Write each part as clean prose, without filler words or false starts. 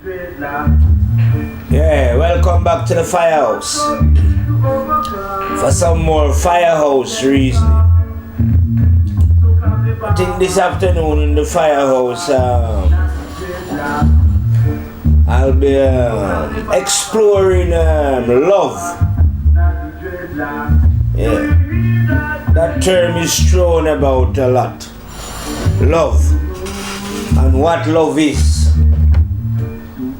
Yeah, welcome back to the firehouse for some more firehouse reasoning. I think this afternoon in the firehouse, I'll be exploring love. Yeah, that term is thrown about a lot. Love and what love is.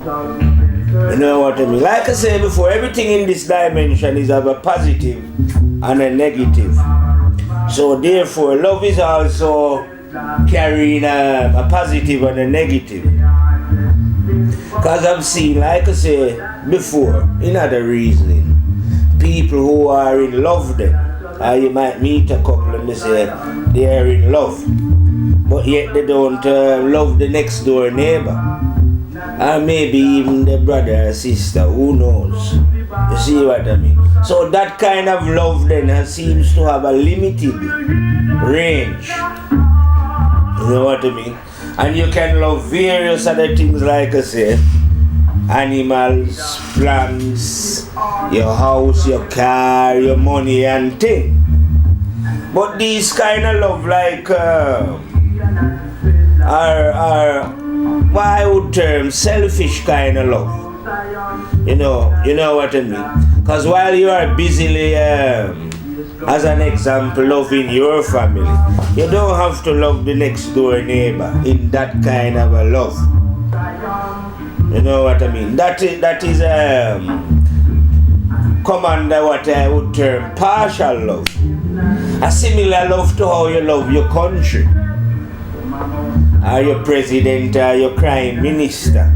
You know what I mean? Like I said before, everything in this dimension is of a positive and a negative. So therefore, love is also carrying a positive and a negative. Because I've seen, like I said before, in other reasoning, people who are in love then, you might meet a couple and they say they are in love, but yet they don't love the next door neighbor. Or maybe even the brother or sister, who knows? You see what I mean? So that kind of love then seems to have a limited range. You know what I mean? And you can love various other things, like I say, animals, plants, your house, your car, your money and thing. But these kind of love like are what I would term selfish kind of love. You know what I mean? Because while you are busily, as an example, loving your family, you don't have to love the next door neighbor in that kind of a love. You know what I mean? That is come under what I would term partial love. A similar love to how you love your country, or your president, or your prime minister,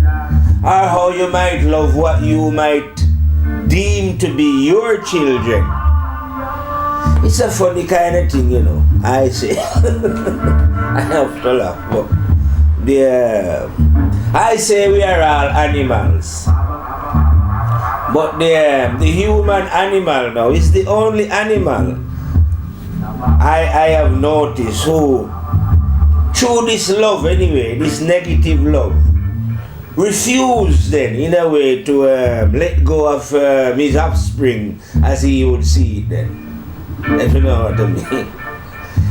or how you might love what you might deem to be your children. It's a funny kind of thing, you know. I say, I have to laugh, but I say we are all animals, but the human animal now is the only animal I have noticed who, through this love anyway, this negative love, refused then in a way to let go of his offspring as he would see it then. If you know what I mean.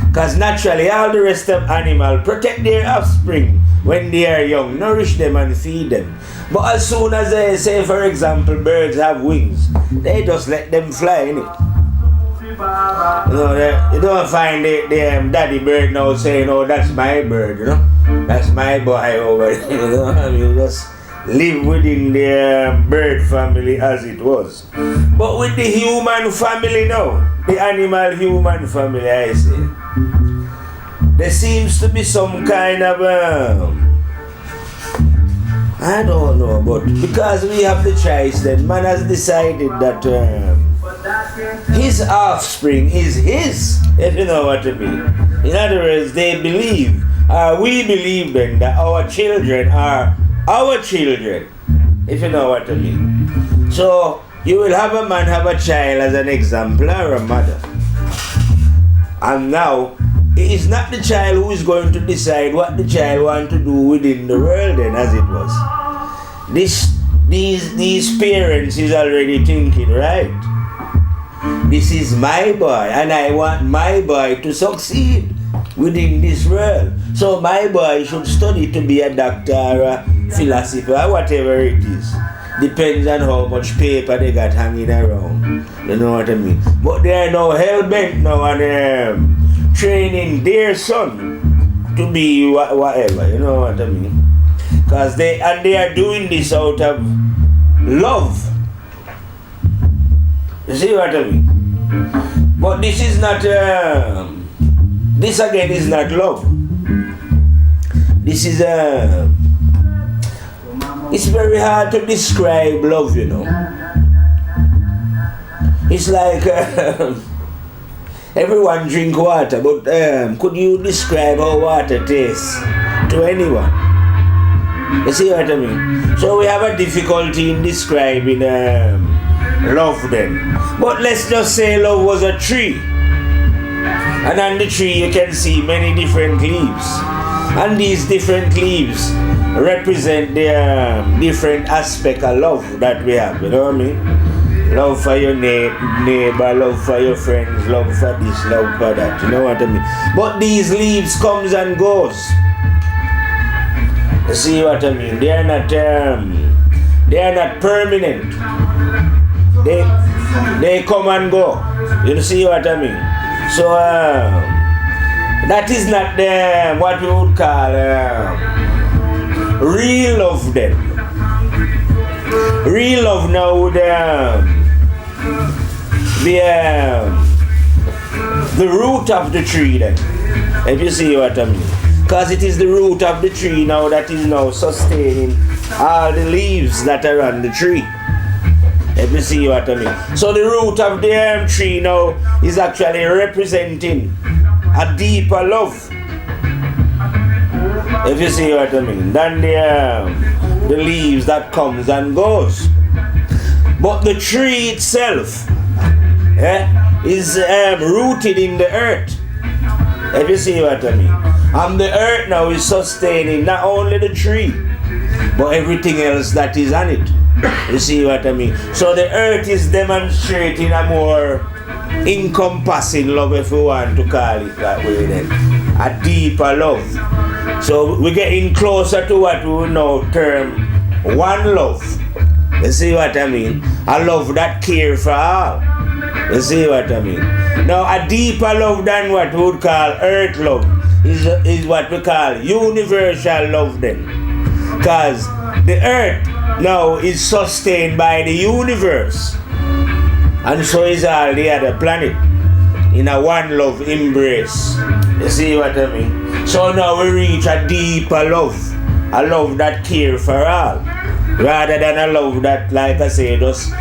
Because naturally all the rest of animals protect their offspring when they are young, nourish them and feed them. But as soon as they say, for example, birds have wings, they just let them fly, innit? You know, you don't find the daddy bird now saying, oh, that's my bird, you know? That's my boy over there, you know? I mean, just live within the bird family as it was. But with the human family now, the animal human family, I say, there seems to be some kind of, I don't know, but because we have the choice, then man has decided that his offspring is his, if you know what I mean. In other words, they believe, we believe then that our children are our children, if you know what I mean. So you will have a man have a child as an example, or a mother. And now, it is not the child who is going to decide what the child wants to do within the world then, as it was. These parents is already thinking, right? This is my boy, and I want my boy to succeed within this world. So my boy should study to be a doctor or a philosopher or whatever it is. Depends on how much paper they got hanging around. You know what I mean? But they are now hell-bent now on training their son to be whatever. You know what I mean? Because they are doing this out of love. You see what I mean? But this is not, this again is not love. This is, it's very hard to describe love, you know. It's like, everyone drink water, but could you describe how water tastes to anyone? You see what I mean? So we have a difficulty in describing love then. But let's just say love was a tree. And on the tree you can see many different leaves. And these different leaves represent the different aspect of love that we have, you know what I mean? Love for your neighbor, love for your friends, love for this, love for that, you know what I mean? But these leaves comes and goes. You see what I mean? They are not permanent. They come and go. You see what I mean? So that is not what we would call real love then. Real love now would be the root of the tree then. If you see what I mean. Because it is the root of the tree now that is now sustaining all the leaves that are on the tree. If you see what I mean. So the root of the tree now is actually representing a deeper love. If you see what I mean. Than the leaves that comes and goes. But the tree itself is rooted in the earth. If you see what I mean. And the earth now is sustaining not only the tree, but everything else that is on it. You see what I mean? So the earth is demonstrating a more encompassing love, if we want to call it that way then. A deeper love. So we're getting closer to what we will now term one love. You see what I mean? A love that cares for all. You see what I mean? Now a deeper love than what we would call earth love is what we call universal love then. Because the earth now is sustained by the universe. And so is all the other planet in a one love embrace. You see what I mean? So now we reach a deeper love. A love that cares for all. Rather than a love that, like I say, you just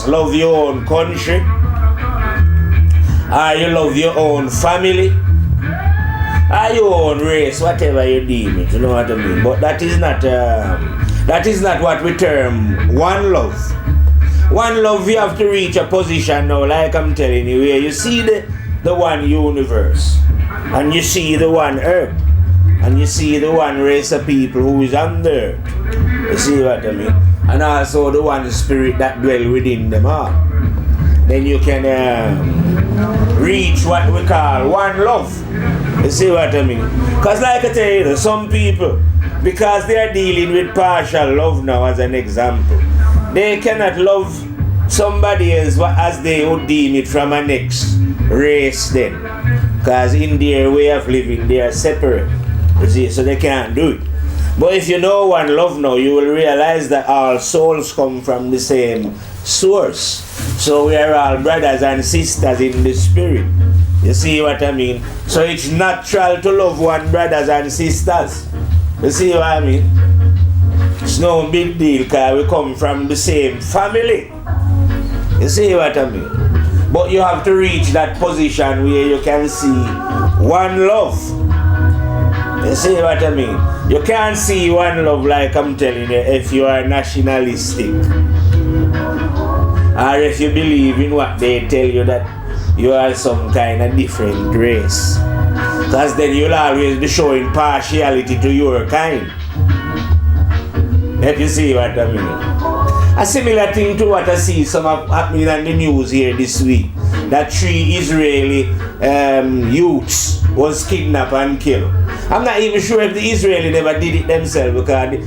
love your own country. Or you love your own family. Or your own race, whatever you deem it, you know what I mean? But that is not what we term one love. One love, you have to reach a position now, like I'm telling you, where you see the one universe, and you see the one earth, and you see the one race of people who is on the earth. You see what I mean? And also the one spirit that dwell within them all. Then you can reach what we call one love. You see what I mean? Because like I tell you, some people, because they are dealing with partial love now as an example, they cannot love somebody else as they would deem it from a next race then. Because in their way of living, they are separate. You see, so they can't do it. But if you know one love now, you will realize that all souls come from the same source. So we are all brothers and sisters in the spirit. You see what I mean? So it's natural to love one brothers and sisters. You see what I mean? It's no big deal because we come from the same family. You see what I mean? But you have to reach that position where you can see one love. You see what I mean? You can't see one love like I'm telling you if you are nationalistic. Or if you believe in what they tell you that you are some kind of different race. Because then you'll always be showing partiality to your kind. If you see what I mean. A similar thing to what I see some happening on the news here this week. That 3 Israeli youths was kidnapped and killed. I'm not even sure if the Israelis never did it themselves because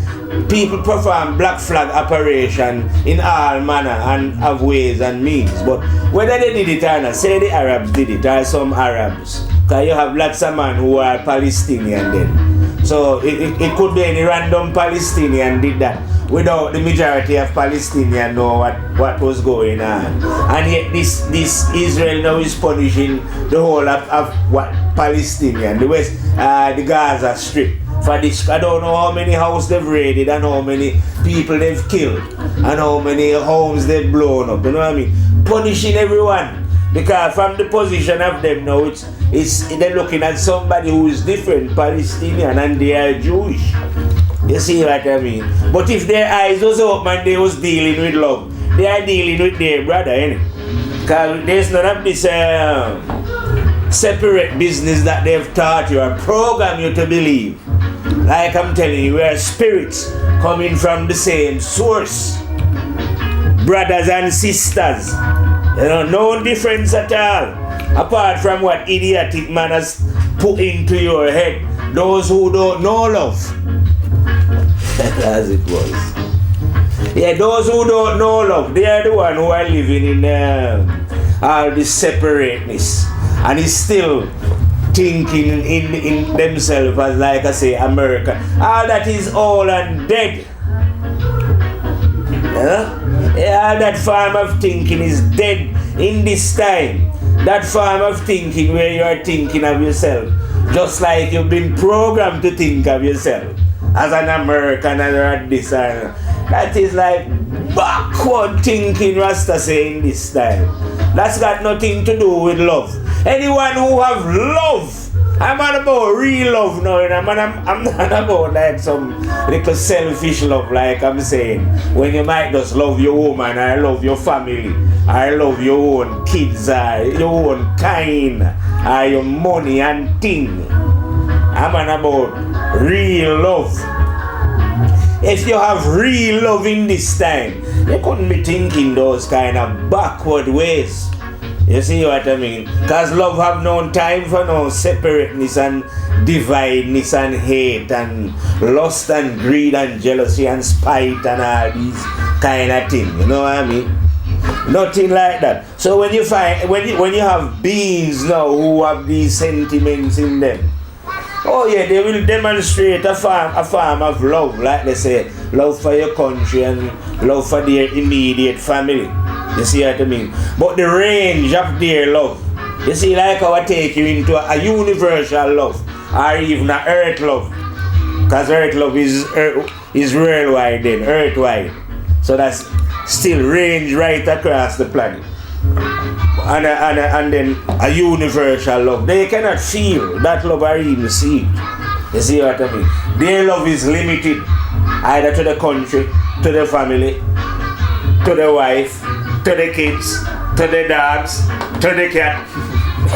people perform black flag operation in all manner and of ways and means. But whether they did it or not, say the Arabs did it or some Arabs. Because you have lots of men who are Palestinian then. So it could be any random Palestinian did that without the majority of Palestinians know what was going on. And yet this Israel now is punishing the whole of what Palestinian, the West, the Gaza Strip. For this, I don't know how many houses they've raided and how many people they've killed and how many homes they've blown up. You know what I mean? Punishing everyone. Because from the position of them now, it's they're looking at somebody who is different, Palestinian, and they are Jewish. You see what I mean? But if their eyes was open and they was dealing with love, they are dealing with their brother, innit? Because there's none of this separate business that they've taught you or program you to believe. Like I'm telling you, we are spirits coming from the same source. Brothers and sisters. You know, no difference at all. Apart from what idiotic man has put into your head. Those who don't know love. As it was. Yeah, those who don't know love, they are the ones who are living in all this separateness. And is still thinking in themselves as, like I say, America. All that is old and dead. Yeah, that form of thinking is dead in this time. That form of thinking where you are thinking of yourself just like you've been programmed to think of yourself as an American or this and that is like backward thinking, Rasta say, in this time. That's got nothing to do with love. Anyone who have love, I'm not about real love now, I'm not about like some little selfish love like I'm saying. When you might just love your woman, or love your family, or love your own kids, or your own kind, or your money and thing. I'm not about real love. If you have real love in this time, you couldn't be thinking those kind of backward ways. You see what I mean? Because love have no time for no separateness and divideness and hate and lust and greed and jealousy and spite and all these kind of things. You know what I mean? Nothing like that. So when you find when you have beings now who have these sentiments in them, oh yeah, they will demonstrate a form of love, like they say, love for your country and love for their immediate family. You see what I mean? But the range of their love, you see, like how I take you into a universal love or even a earth love. Because earth love is worldwide then, earthwide. So that's still range right across the planet. And then a universal love. They cannot feel that love or even see it. You see what I mean? Their love is limited either to the country, to the family, to the wife, to the kids, to the dogs, to the cat.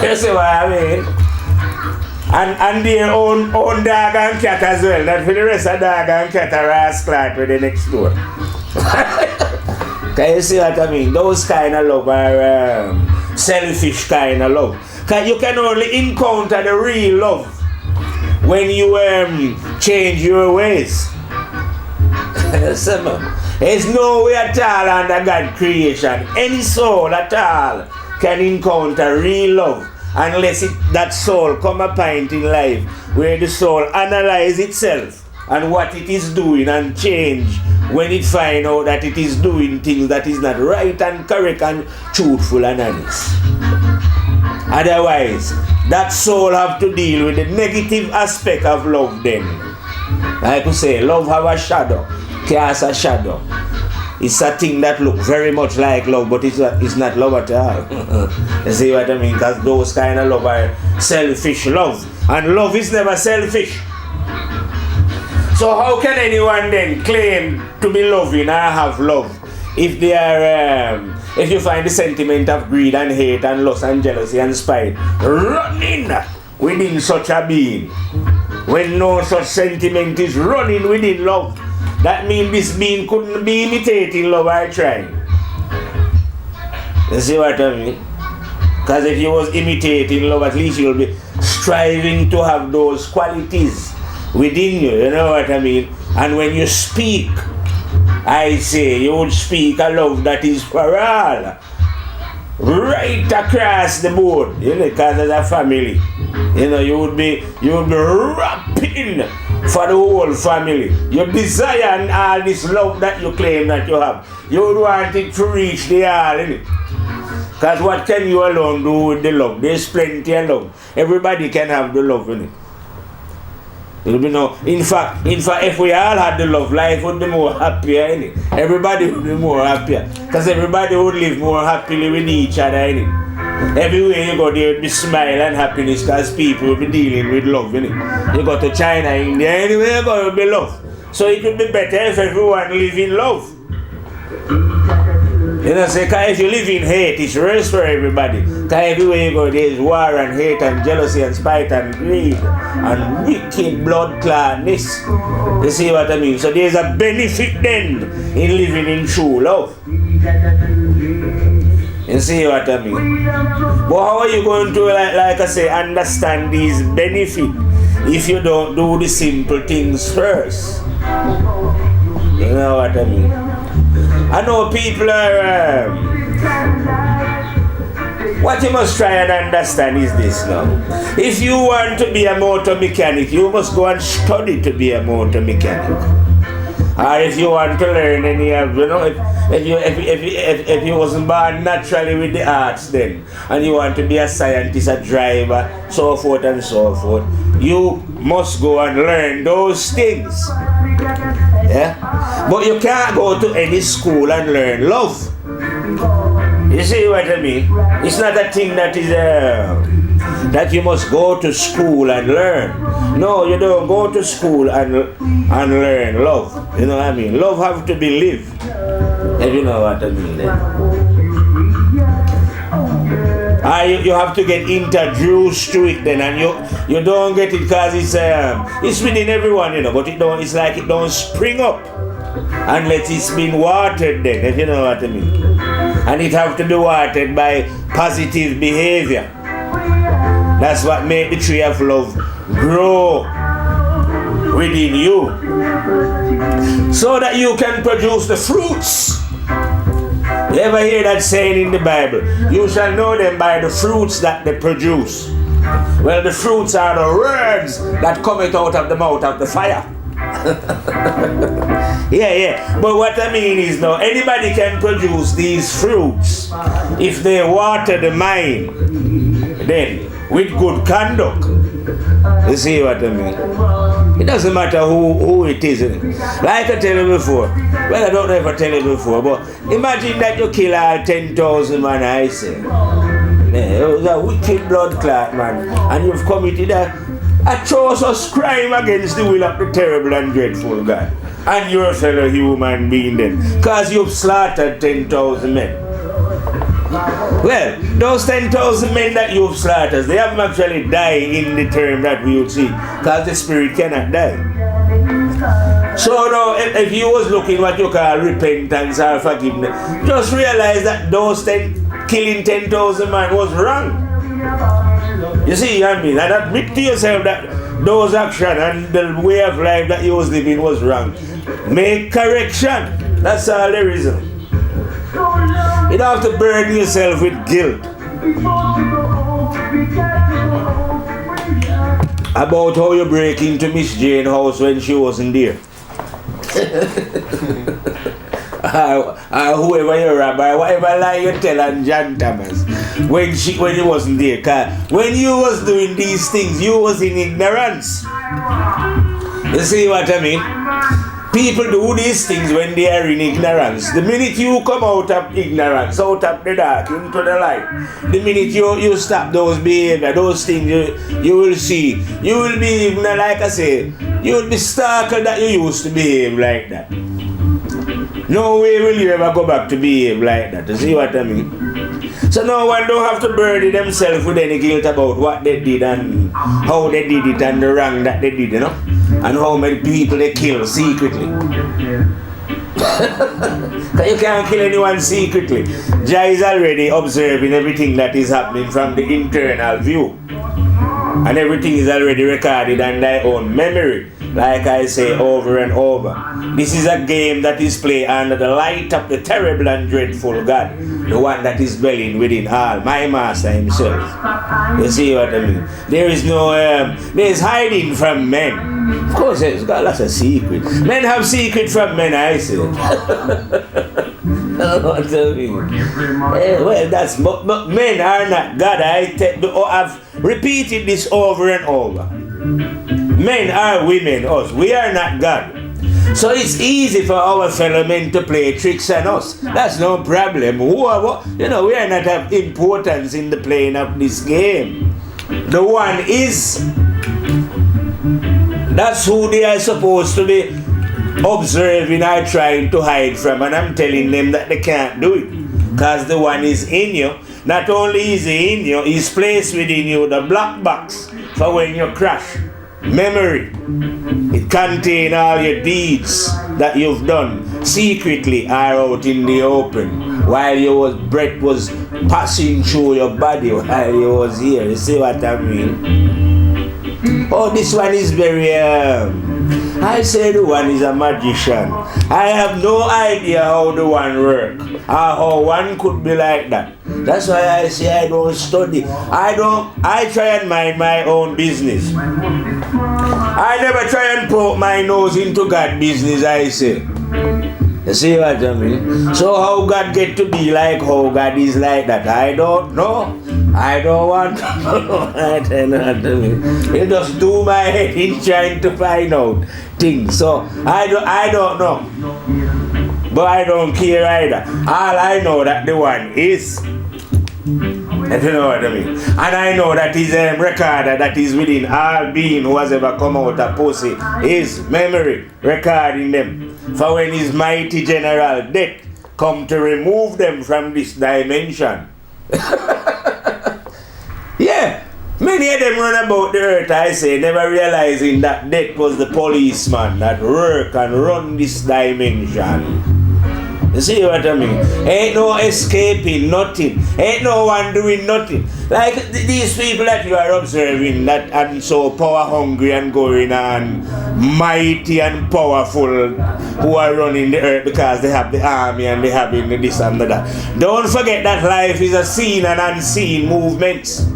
You see what I mean? And their own dog and cat as well. Not for the rest of dog and cat are rascal with the next door. Can you see what I mean? Those kind of love are selfish kind of love. Because you can only encounter the real love when you change your ways. There's no way at all under God's creation. Any soul at all can encounter real love unless that soul come a point in life where the soul analyze itself and what it is doing and change when it find out that it is doing things that is not right and correct and truthful and honest. Otherwise, that soul have to deal with the negative aspect of love then. Like I say, love have a shadow, cast a shadow. It's a thing that look very much like love, but it's not love at all. You see what I mean? Because those kind of love are selfish love. And love is never selfish. So how can anyone then claim to be loving or have love if they are, if you find the sentiment of greed and hate and lust and jealousy and spite running within such a being, when no such sentiment is running within love? That means this being couldn't be imitating love or trying. You see what I mean? Because if you was imitating love, at least you'll be striving to have those qualities within you, you know what I mean? And when you speak, I say you would speak a love that is for all, right across the board, you know, because as a family, you know, you would be rapping for the whole family. You desire all this love that you claim that you have. You would want it to reach the all, innit? Because what can you alone do with the love? There's plenty of love. Everybody can have the love, innit? You know, in fact, if we all had the love, life would be more happier, innit? Everybody would be more happier. Because everybody would live more happily with each other, innit? Everywhere you go, there would be smile and happiness because people will be dealing with love, innit? You go to China, India, anywhere you go, there will be love. So it would be better if everyone live in love. You know, say, because if you live in hate, it's worse for everybody. Because everywhere you go, there's war and hate and jealousy and spite and greed and wicked blood clotness. You see what I mean? So there's a benefit then in living in true love. You see what I mean? But how are you going to, like I say, understand these benefits if you don't do the simple things first? You know what I mean? I know people are... what you must try and understand is this now. If you want to be a motor mechanic, you must go and study to be a motor mechanic. Or if you want to learn any of, you know, if you wasn't born naturally with the arts then, and you want to be a scientist, a driver, so forth and so forth, you must go and learn those things. Yeah? But you can't go to any school and learn love. You see what I mean? It's not a thing that is that you must go to school and learn. No, you don't go to school and learn love. You know what I mean? Love have to be lived. If you know what I mean. You have to get introduced to it then, and you don't get it because it's within everyone, you know, but it's like it don't spring up unless it's been watered then, if you know what I mean. And it have to be watered by positive behavior. That's what makes the tree of love grow within you, so that you can produce the fruits. You ever hear that saying in the Bible? You shall know them by the fruits that they produce. Well, the fruits are the words that come out of the mouth of the fire. Yeah. But what I mean is now, anybody can produce these fruits if they water the mind, then with good conduct. You see what I mean? It doesn't matter who it is. Like I tell you before, well, I don't know if I tell you before, but imagine that you kill all 10,000 man, I say. Yeah, it was a wicked blood clot, man, and you've committed a atrocious crime against the will of the terrible and dreadful God. And you're a fellow human being then, because you've slaughtered 10,000 men. Well, those 10,000 men that you've slaughtered, they haven't actually died in the term that we would see, because the spirit cannot die. So now, if you was looking what you call repentance or forgiveness, just realize that killing 10,000 men was wrong. You see, I mean, and admit to yourself that those actions and the way of life that you was living was wrong. Make correction. That's all there is. You don't have to burden yourself with guilt about how you break into Miss Jane's house when she wasn't there. Or whoever you rob, or whatever lie you tell on John Thomas when he wasn't there. Cause when you was doing these things, you was in ignorance. You see what I mean? People do these things when they are in ignorance. The minute you come out of ignorance, out of the dark, into the light, the minute you stop those behavior, those things you will see. You will be, like I say, you will be starker that you used to behave like that. No way will you ever go back to behave like that. You see what I mean? So no one don't have to burden themselves with any guilt about what they did and how they did it and the wrong that they did, you know? And how many people they kill secretly. Because you can't kill anyone secretly. Jah is already observing everything that is happening from the internal view. And everything is already recorded on thy own memory. Like I say over and over, this is a game that is played under the light of the terrible and dreadful God, the one that is dwelling within all, my master himself. You see what I mean? There is no, there is hiding from men. Of course, there's got lots of secrets. Men have secrets from men, I say. What I mean? Well, that's, but men are not God. I've repeated this over and over. Men are women, us. We are not God. So it's easy for our fellow men to play tricks on us. That's no problem. We are not of importance in the playing of this game. The one is. That's who they are supposed to be observing or trying to hide from. And I'm telling them that they can't do it. Because the one is in you. Not only is he in you, he's placed within you the black box for when you crash. Memory. It contains all your deeds that you've done secretly or out in the open while your breath was passing through your body while you was here. You see what I mean? Oh, this one is very I say the one is a magician. I have no idea how the one works or how one could be like that. That's why I say I don't study. I try and mind my own business. I never try and poke my nose into God's business, I say. You see what I mean? So how God get to be like how God is like that? I don't know. I don't want to know. I don't know what I mean. You just do my head in trying to find out things. So I don't know. But I don't care either. All I know that the one is, if you know what I mean. And I know that his recorder that is within all being who has ever come out of pussy is memory recording them for when his mighty general death come to remove them from this dimension. Yeah, many of them run about the earth, I say, never realizing that death was the policeman that work and run this dimension. You see what I mean? Ain't no escaping, nothing. Ain't no one doing nothing. Like these people that you are observing that and so power hungry and going on, mighty and powerful, who are running the earth because they have the army and they have this and that. Don't forget that life is a seen and unseen movements.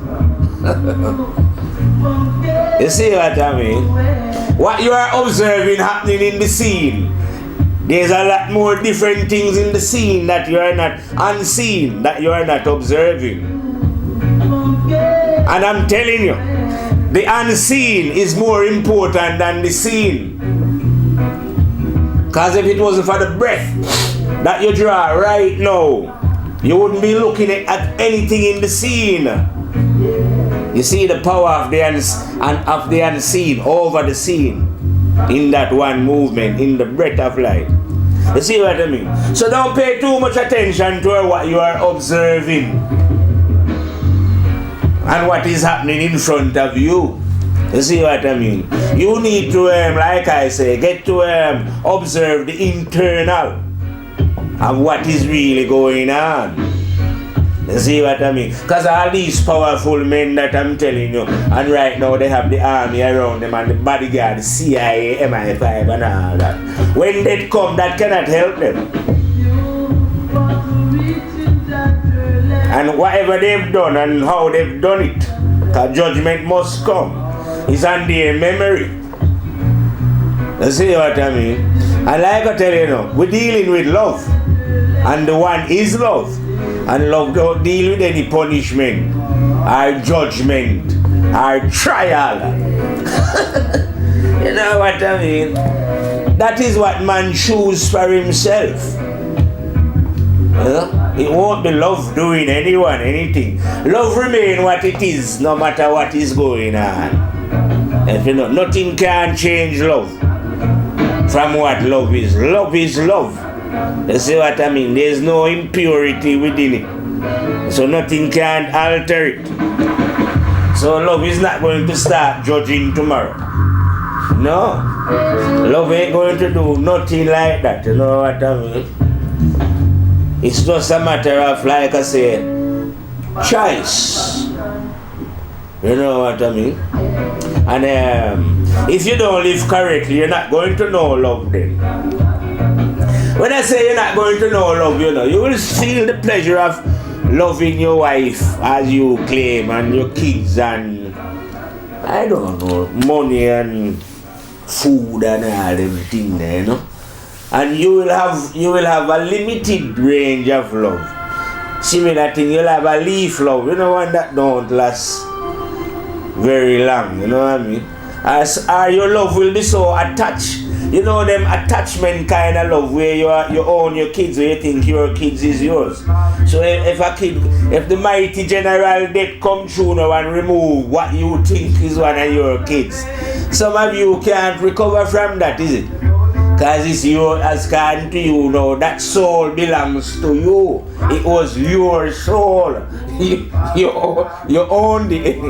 You see what I mean? What you are observing happening in the scene, there's a lot more different things in the scene that you are not unseen, that you are not observing. And I'm telling you, the unseen is more important than the seen. Because if it wasn't for the breath that you draw right now, you wouldn't be looking at anything in the scene. You see the power of the unseen over the seen in that one movement, in the breath of life. You see what I mean? So don't pay too much attention to what you are observing and what is happening in front of you. You see what I mean? You need to, like I say, get to observe the internal of what is really going on. You see what I mean? Because all these powerful men that I'm telling you, and right now they have the army around them and the bodyguard, the CIA, MI5 and all that. When they come, that cannot help them. And whatever they've done and how they've done it, because judgment must come, is on their memory. You see what I mean? And like I tell you now, we're dealing with love. And the one is love. And love don't deal with any punishment, or judgment, or trial. You know what I mean? That is what man chooses for himself. It won't be love doing anyone anything. Love remain what it is, no matter what is going on. If you know, nothing can change love from what love is. Love is love. You see what I mean? There's no impurity within it. So nothing can alter it. So love is not going to start judging tomorrow. No. Love ain't going to do nothing like that. You know what I mean? It's just a matter of, like I say, choice. You know what I mean? And if you don't live correctly, you're not going to know love then. When I say you're not going to know love, you know, you will feel the pleasure of loving your wife as you claim, and your kids, and I don't know, money and food and all everything there, you know. And you will have a limited range of love. Similar thing, you'll have a leaf love, you know, one that don't last very long, you know what I mean? Or your love will be so attached. You know them attachment kind of love where you own your kids, where you think your kids is yours. So if the mighty general death come through now and remove what you think is one of your kids, some of you can't recover from that, is it? Because it's your, as according to you now, that soul belongs to you. It was your soul. You owned it.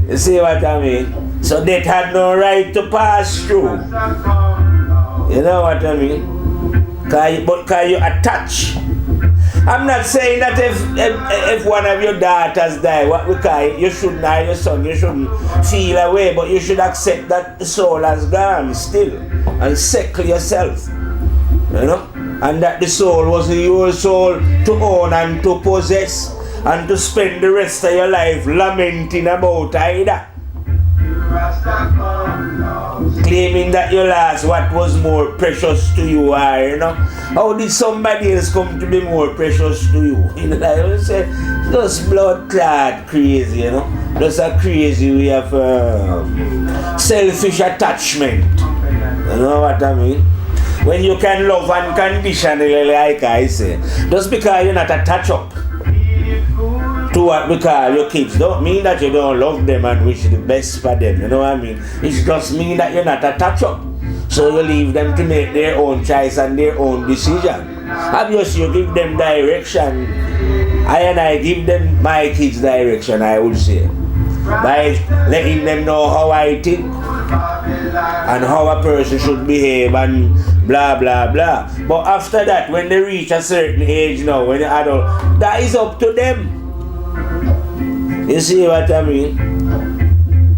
You see what I mean? So death had no right to pass through. You know what I mean? Because you attach. I'm not saying that if one of your daughters die, what we call it, you shouldn't, or your son, you shouldn't feel away, but you should accept that the soul has gone still and settle yourself. You know? And that the soul was your soul to own and to possess and to spend the rest of your life lamenting about either. Claiming that you lost what was more precious to you, or you know, how did somebody else come to be more precious to you? You know, like I say, just blood clot crazy, you know, just a crazy way of selfish attachment. You know what I mean? When you can love unconditionally, like I say, just because you're not attached up to what we call your kids, don't mean that you don't love them and wish the best for them, you know what I mean? It just means that you're not attached up. So you leave them to make their own choice and their own decision. Obviously you give them direction. I give them my kids direction, I would say. By letting them know how I think and how a person should behave and blah blah blah. But after that, when they reach a certain age now, when they're adult, that is up to them. You see what I mean?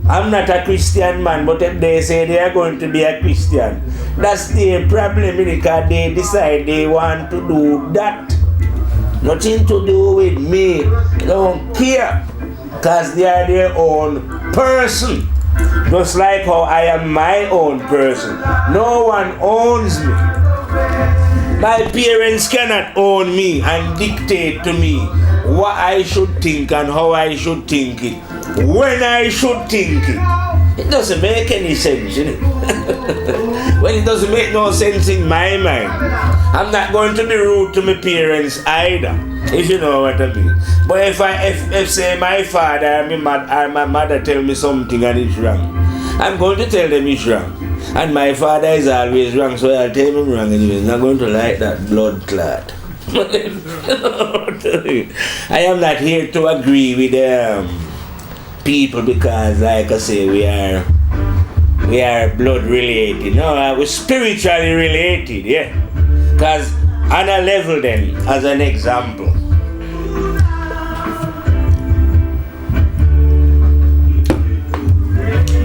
I'm not a Christian man, but if they say they are going to be a Christian, that's their problem, because they decide they want to do that. Nothing to do with me. They don't care, because they are their own person. Just like how I am my own person. No one owns me. My parents cannot own me and dictate to me what I should think and how I should think it, when I should think it. It doesn't make any sense, you know. Well, it doesn't make no sense in my mind. I'm not going to be rude to my parents either, if you know what I mean. But if say my father or my mother tell me something and it's wrong, I'm going to tell them it's wrong. And my father is always wrong, so I'll tell him wrong anyway. He's not going to like that blood clot. I am not here to agree with people because, like I say, we are blood related. No, we're spiritually related, yeah. Because on a level then, as an example,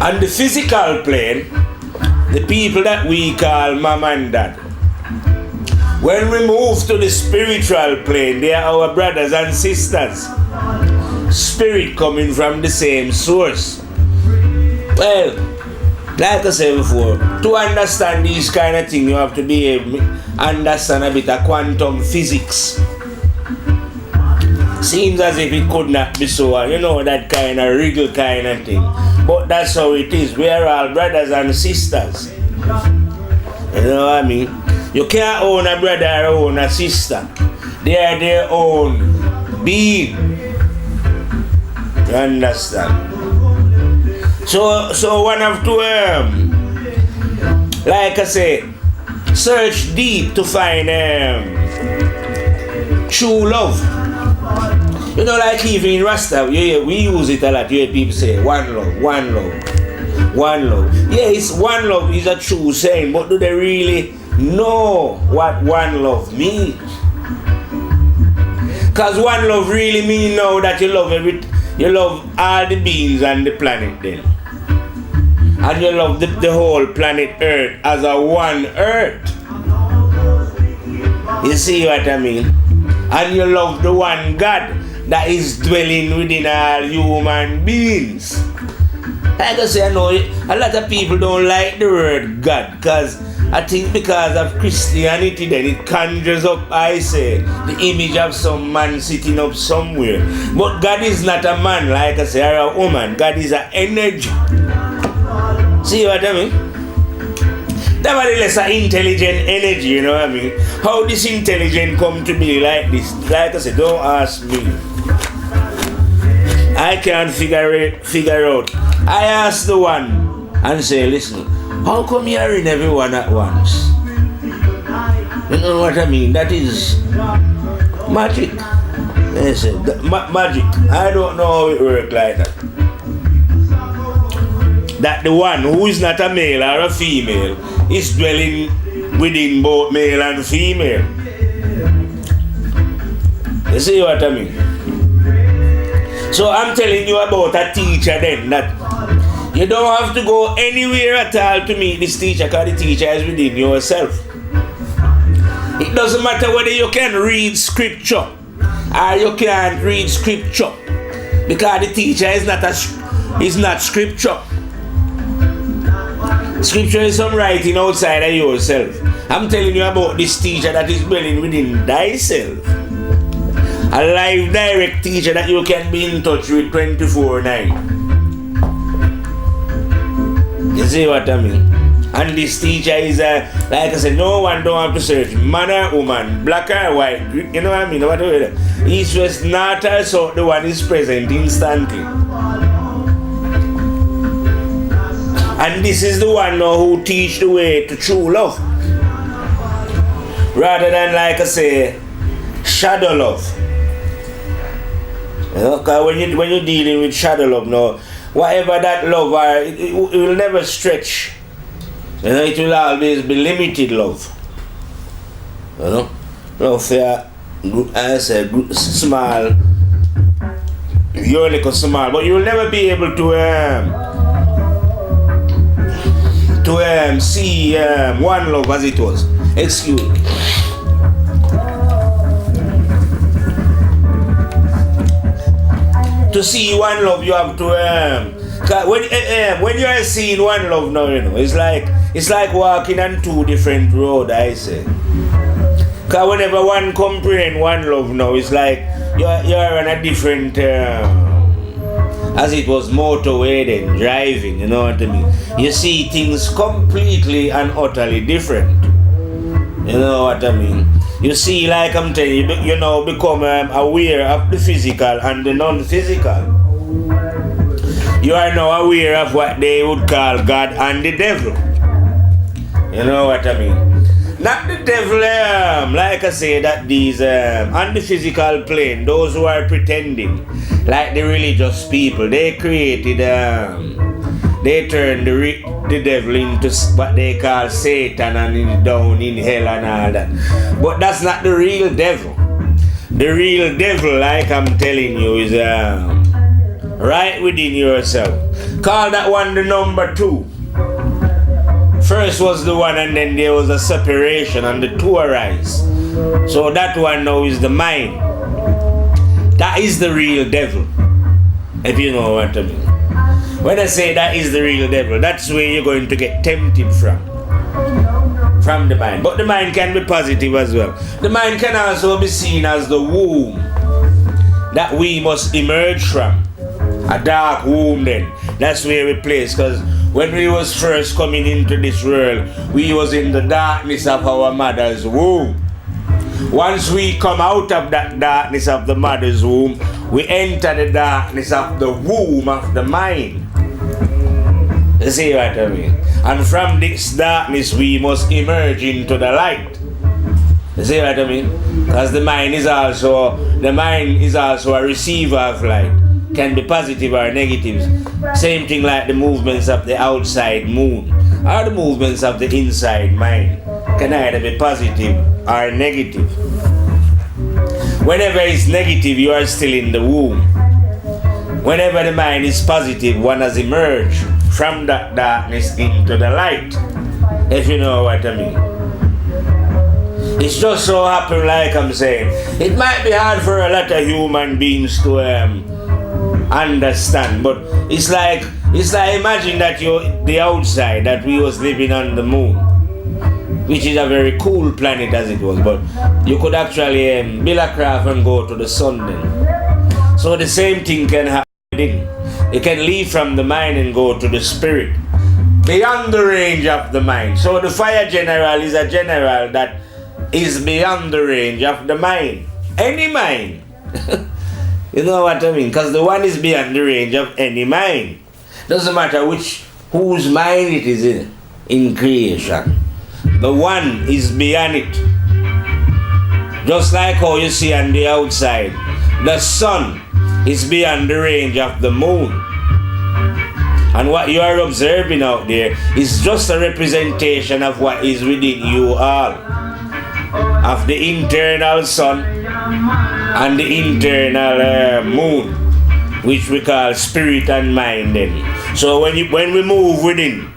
on the physical plane, the people that we call mom and dad, when we move to the spiritual plane, they are our brothers and sisters. Spirit coming from the same source. Well, like I said before, to understand these kind of things, you have to be able to understand a bit of quantum physics. Seems as if it could not be so, you know, that kind of wriggle kind of thing. But that's how it is. We are all brothers and sisters. You know what I mean? You can't own a brother or own a sister. They are their own being. You understand? So one have to, like I say, search deep to find true love. You know, like even in Rasta, we use it a lot. You hear people say, one love, one love, one love. Yes, one love is a true saying, but do they really know what one love means? Because one love really means now that you love you love all the beings on the planet then. And you love the whole planet Earth as a one Earth. You see what I mean? And you love the one God that is dwelling within all human beings. Like I say, I know a lot of people don't like the word God, because I think because of Christianity then it conjures up, I say, the image of some man sitting up somewhere. But God is not a man, like I say, or a woman. God is an energy. See what I mean? Nevertheless, an intelligent energy, you know what I mean? How this intelligent come to be like this? Like I said, don't ask me. I can't figure out. I ask the one and say, listen, How come you're in everyone at once? You know what I mean? That is magic. Yes, magic. I don't know how it works like that. That the one who is not a male or a female is dwelling within both male and female. You see what I mean? So I'm telling you about a teacher then, that you don't have to go anywhere at all to meet this teacher, because the teacher is within yourself. It doesn't matter whether you can read scripture or you can't read scripture, because the teacher is not scripture. Scripture is some writing outside of yourself. I'm telling you about this teacher that is dwelling within thyself. A live direct teacher that you can be in touch with 24/9. You see what I mean? And this teacher is like I said, no one don't have to search man or woman, black or white, you know what I mean? Whatever. East, west, north or south, the one is present instantly. And this is the one now who teach the way to true love. Rather than, like I say, shadow love. You know, because when you're dealing with shadow love now, whatever that love are, it will never stretch. You know, it will always be limited love. You know? Love for, I say, small. You're like a small, but you will never be able to see one love as it was. Excuse me. To see one love, you have to when you are seeing one love now, you know, it's like walking on two different roads, I say. Because whenever one comprehend one love now, it's like you're on a different as it was motorway then, driving, you know what I mean? You see things completely and utterly different. You know what I mean? You see, like I'm telling you, you now become aware of the physical and the non-physical. You are now aware of what they would call God and the devil. You know what I mean? Not the devil, like I say, that these, on the physical plane, those who are pretending, like the religious people, they created, they turned the devil into what they call Satan and down in hell and all that. But that's not the real devil. The real devil, like I'm telling you, is right within yourself. Call that one the number 2. First was the one, and then there was a separation and the 2 arise. So that one now is the mind. That is the real devil, if you know what I mean. When I say that is the real devil, that's where you're going to get tempted from the mind. But the mind can be positive as well. The mind can also be seen as the womb that we must emerge from. A dark womb then. That's where we place, because when we was first coming into this world, we was in the darkness of our mother's womb. Once we come out of that darkness of the mother's womb, we enter the darkness of the womb of the mind. You see what I mean? And from this darkness we must emerge into the light. You see what I mean? Because the mind is also a receiver of light. Can be positive or negative. Same thing like the movements of the outside moon or the movements of the inside mind. Can either be positive or negative. Whenever it's negative, you are still in the womb. Whenever the mind is positive, one has emerged from that darkness into the light. If you know what I mean. It's just so happen, like I'm saying, it might be hard for a lot of human beings to understand, but it's like imagine that the outside, that we was living on the moon, which is a very cool planet as it was, but you could actually build a craft and go to the sun then. So the same thing can happen. You can leave from the mind and go to the spirit, beyond the range of the mind. So the fire general is a general that is beyond the range of the mind. Any mind. You know what I mean? Because the one is beyond the range of any mind. Doesn't matter whose mind it is in. in creation. The one is beyond it. Just like how you see on the outside, the sun is beyond the range of the moon. And what you are observing out there is just a representation of what is within you all. Of the internal sun and the internal moon, which we call spirit and mind then. So when we move within,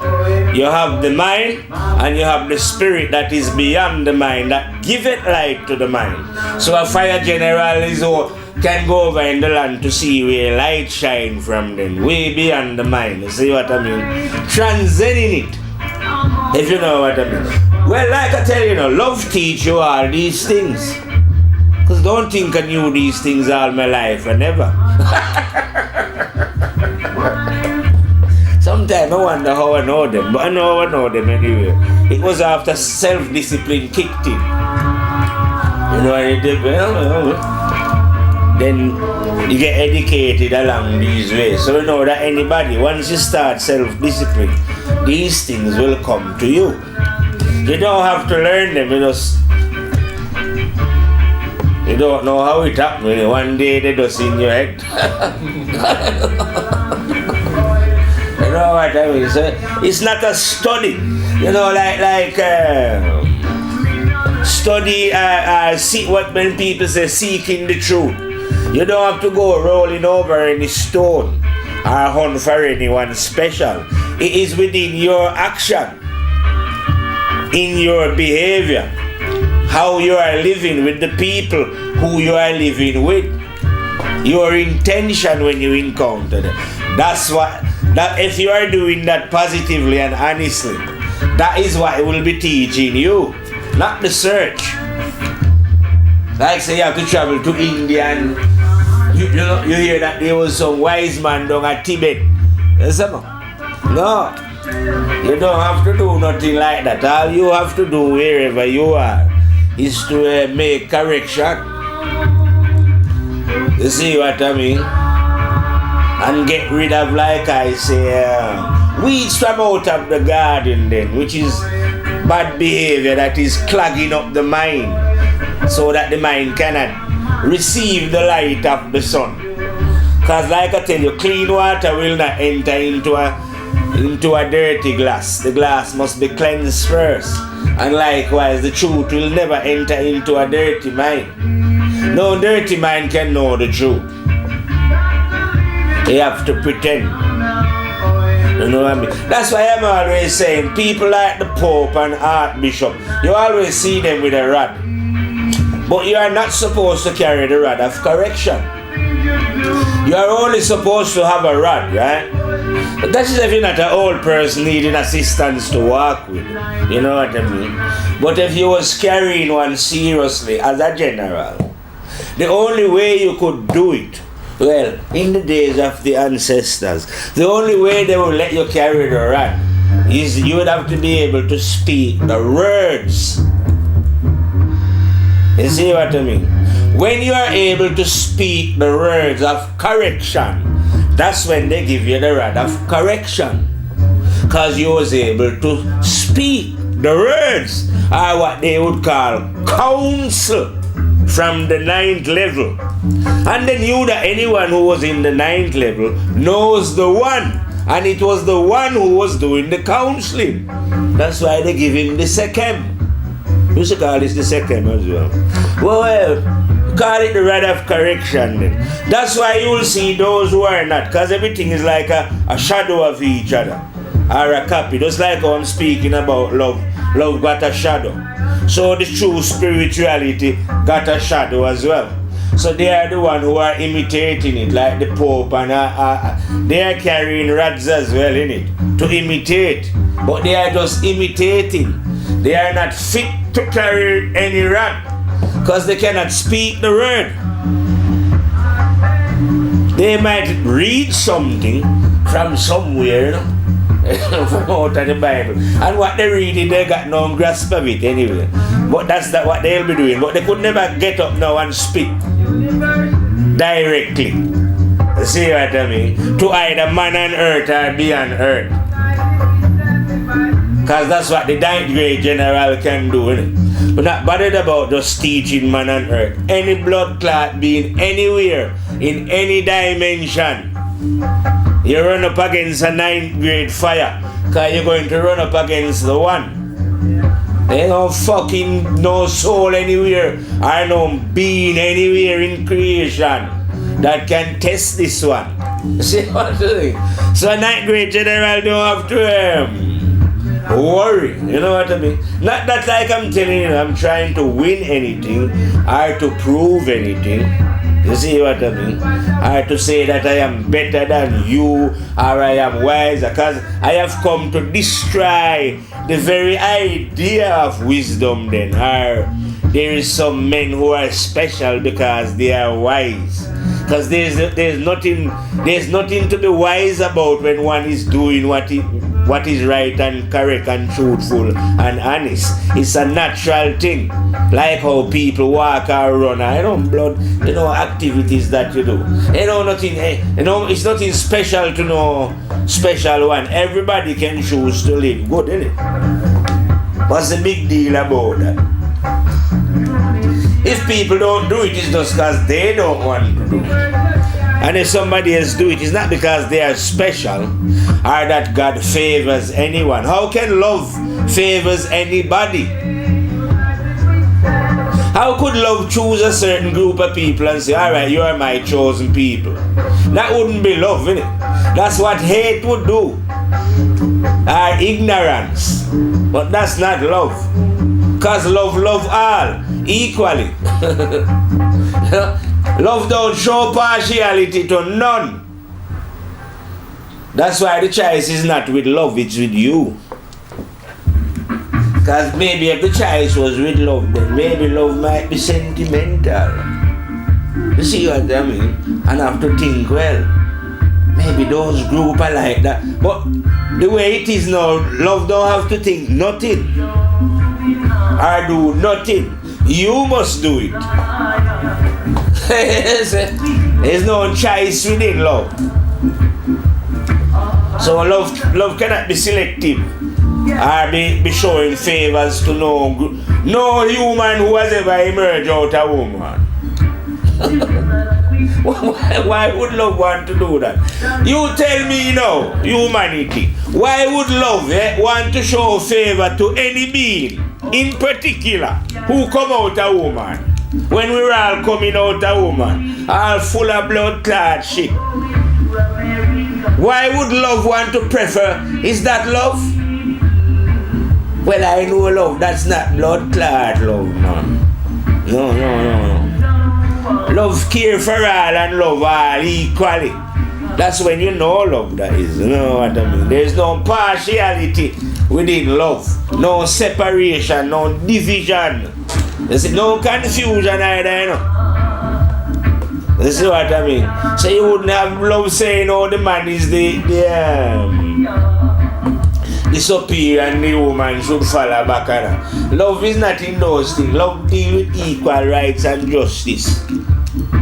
you have the mind and you have the spirit that is beyond the mind, that giveth light to the mind. So a fire general can go over in the land to see where light shine from them, way beyond the mind. You see what I mean? Transcending it, if you know what I mean. Well, like I tell you, love teach you all these things. Because don't think I knew these things all my life and never. Sometimes I wonder how I know them, but I know I know them anyway. It was after self-discipline kicked in. You know, and it did well. Then you get educated along these ways. So you know that anybody, once you start self-discipline, these things will come to you. You don't have to learn them, you don't know how it happened. One day they just in your head. You know what I mean? So it's not a study. See what when people say seeking the truth. You don't have to go rolling over any stone or hunt for anyone special. It is within your action, in your behavior, how you are living with the people who you are living with, your intention when you encounter them. That if you are doing that positively and honestly, that is what it will be teaching you, not the search. Like say you have to travel to India and you hear that there was some wise man down at Tibet. No, you don't have to do nothing like that. All you have to do wherever you are is to make correction. You see what I mean? And get rid of, like I say, weeds from out of the garden then, which is bad behavior that is clogging up the mind so that the mind cannot receive the light of the sun. Because like I tell you, clean water will not enter into a dirty glass. The glass must be cleansed first. And likewise, the truth will never enter into a dirty mind. No dirty mind can know the truth. You have to pretend. You know what I mean? That's why I'm always saying, people like the Pope and Archbishop, you always see them with a rod. But you are not supposed to carry the rod of correction. You are only supposed to have a rod, right? But that is if you're not an old person needing assistance to walk with. You know what I mean? But if you was carrying one seriously as a general, the only way you could do it, well, in the days of the ancestors, the only way they would let you carry the rod is you would have to be able to speak the words. You see what I mean? When you are able to speak the words of correction, that's when they give you the rod of correction. Because you was able to speak the words, or what they would call counsel, from the 9th level. And they knew that anyone who was in the 9th level knows the one. And it was the one who was doing the counseling. That's why they give him the second. We should call this the second as well. Well, call it the rod of correction then. That's why you will see those who are not, because everything is like a shadow of each other, or a copy. Just like how I'm speaking about love. Love got a shadow. So the true spirituality got a shadow as well. So they are the one who are imitating it, like the Pope, and they are carrying rods as well in it to imitate. But they are just imitating. They are not fit to carry any rod because they cannot speak the word. They might read something from somewhere, from out of the Bible, and what they read, they got no grasp of it anyway. But that's what they'll be doing. But they could never get up now and speak directly. See what I mean? To either man on earth or beyond earth. Because that's what the ninth grade general can do, innit? We're not bothered about just teaching man on earth. Any blood clot being anywhere, in any dimension, you run up against a ninth grade fire, because you're going to run up against the one. There ain't no fucking no soul anywhere, or no being anywhere in creation that can test this one. See what I'm saying? So a ninth grade general don't have to worry, you know what I mean? Not that like I'm telling you I'm trying to win anything or to prove anything. You see what I mean? Or to say that I am better than you or I am wiser, because I have come to destroy the very idea of wisdom then. Or there is some men who are special because they are wise. Because there's nothing to be wise about when one is doing what is right and correct and truthful and honest. It's a natural thing. Like how people walk or run, activities that you do. It's nothing special to no special one. Everybody can choose to live good, isn't it? What's the big deal about that? If people don't do it, it's just because they don't want to do it. And if somebody else do it, it's not because they are special or that God favors anyone. How can love favors anybody? How could love choose a certain group of people and say, alright, you are my chosen people? That wouldn't be love, innit? That's what hate would do. Or ignorance. But that's not love. Because love all equally. Love don't show partiality to none. That's why the choice is not with love, it's with you. Because maybe if the choice was with love, then maybe love might be sentimental. You see what I mean? And have to think, well, maybe those groups are like that. But the way it is now, love don't have to think nothing. Or do nothing. You must do it. There's no choice within love. So love cannot be selective or be showing favors to no human who has ever emerged out a woman. Why would love want to do that? You tell me now, humanity, why would love want to show favor to any being in particular who come out a woman? When we're all coming out a woman, all full of blood clot shit. Why would love want to prefer? Is that love? Well, I know love, that's not blood clot love, man. No. Love care for all and love all equally. That's when you know love, that is. You know what I mean? There's no partiality within love. No separation, no division. There's no confusion either, you know. This is what I mean. So you wouldn't have love saying, oh, the man is the superior and the woman should follow back on her. Love is not in those things. Love deals with equal rights and justice.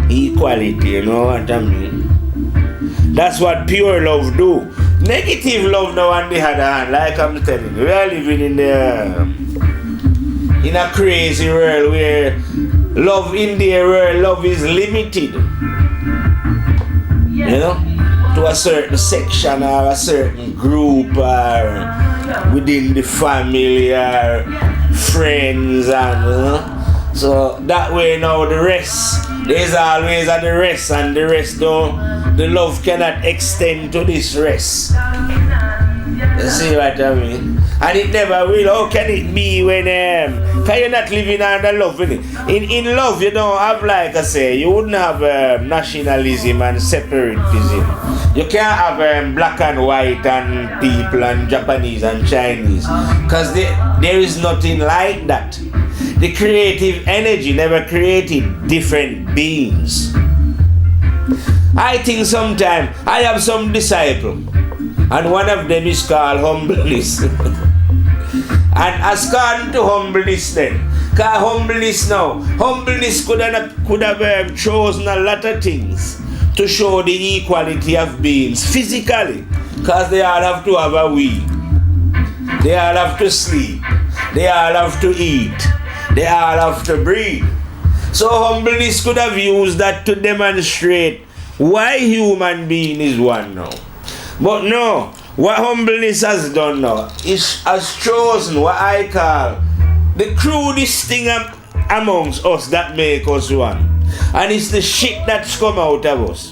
Equality, you know what I mean? That's what pure love do. Negative love now on the other hand, like I'm telling you, we are living in a crazy world where love is limited. You know? To a certain section or a certain group or within the family or friends and so that way now the rest, there's always the rest, and the rest the love cannot extend to this rest. You see what I mean? And it never will. How can it be when can you not living under love? In love you don't have, like I say, you wouldn't have nationalism and separatism. You can't have black and white and people and Japanese and Chinese, because there is nothing like that. The creative energy never created different beings. I think sometimes I have some disciples, and one of them is called humbleness. And as according to humbleness then, because humbleness could have chosen a lot of things to show the equality of beings physically, because they all have to have a we. They all have to sleep. They all have to eat. They all have to breathe. So humbleness could have used that to demonstrate why human being is one now. But no, what humbleness has done now is has chosen what I call the crudest thing amongst us that make us one. And it's the shit that's come out of us.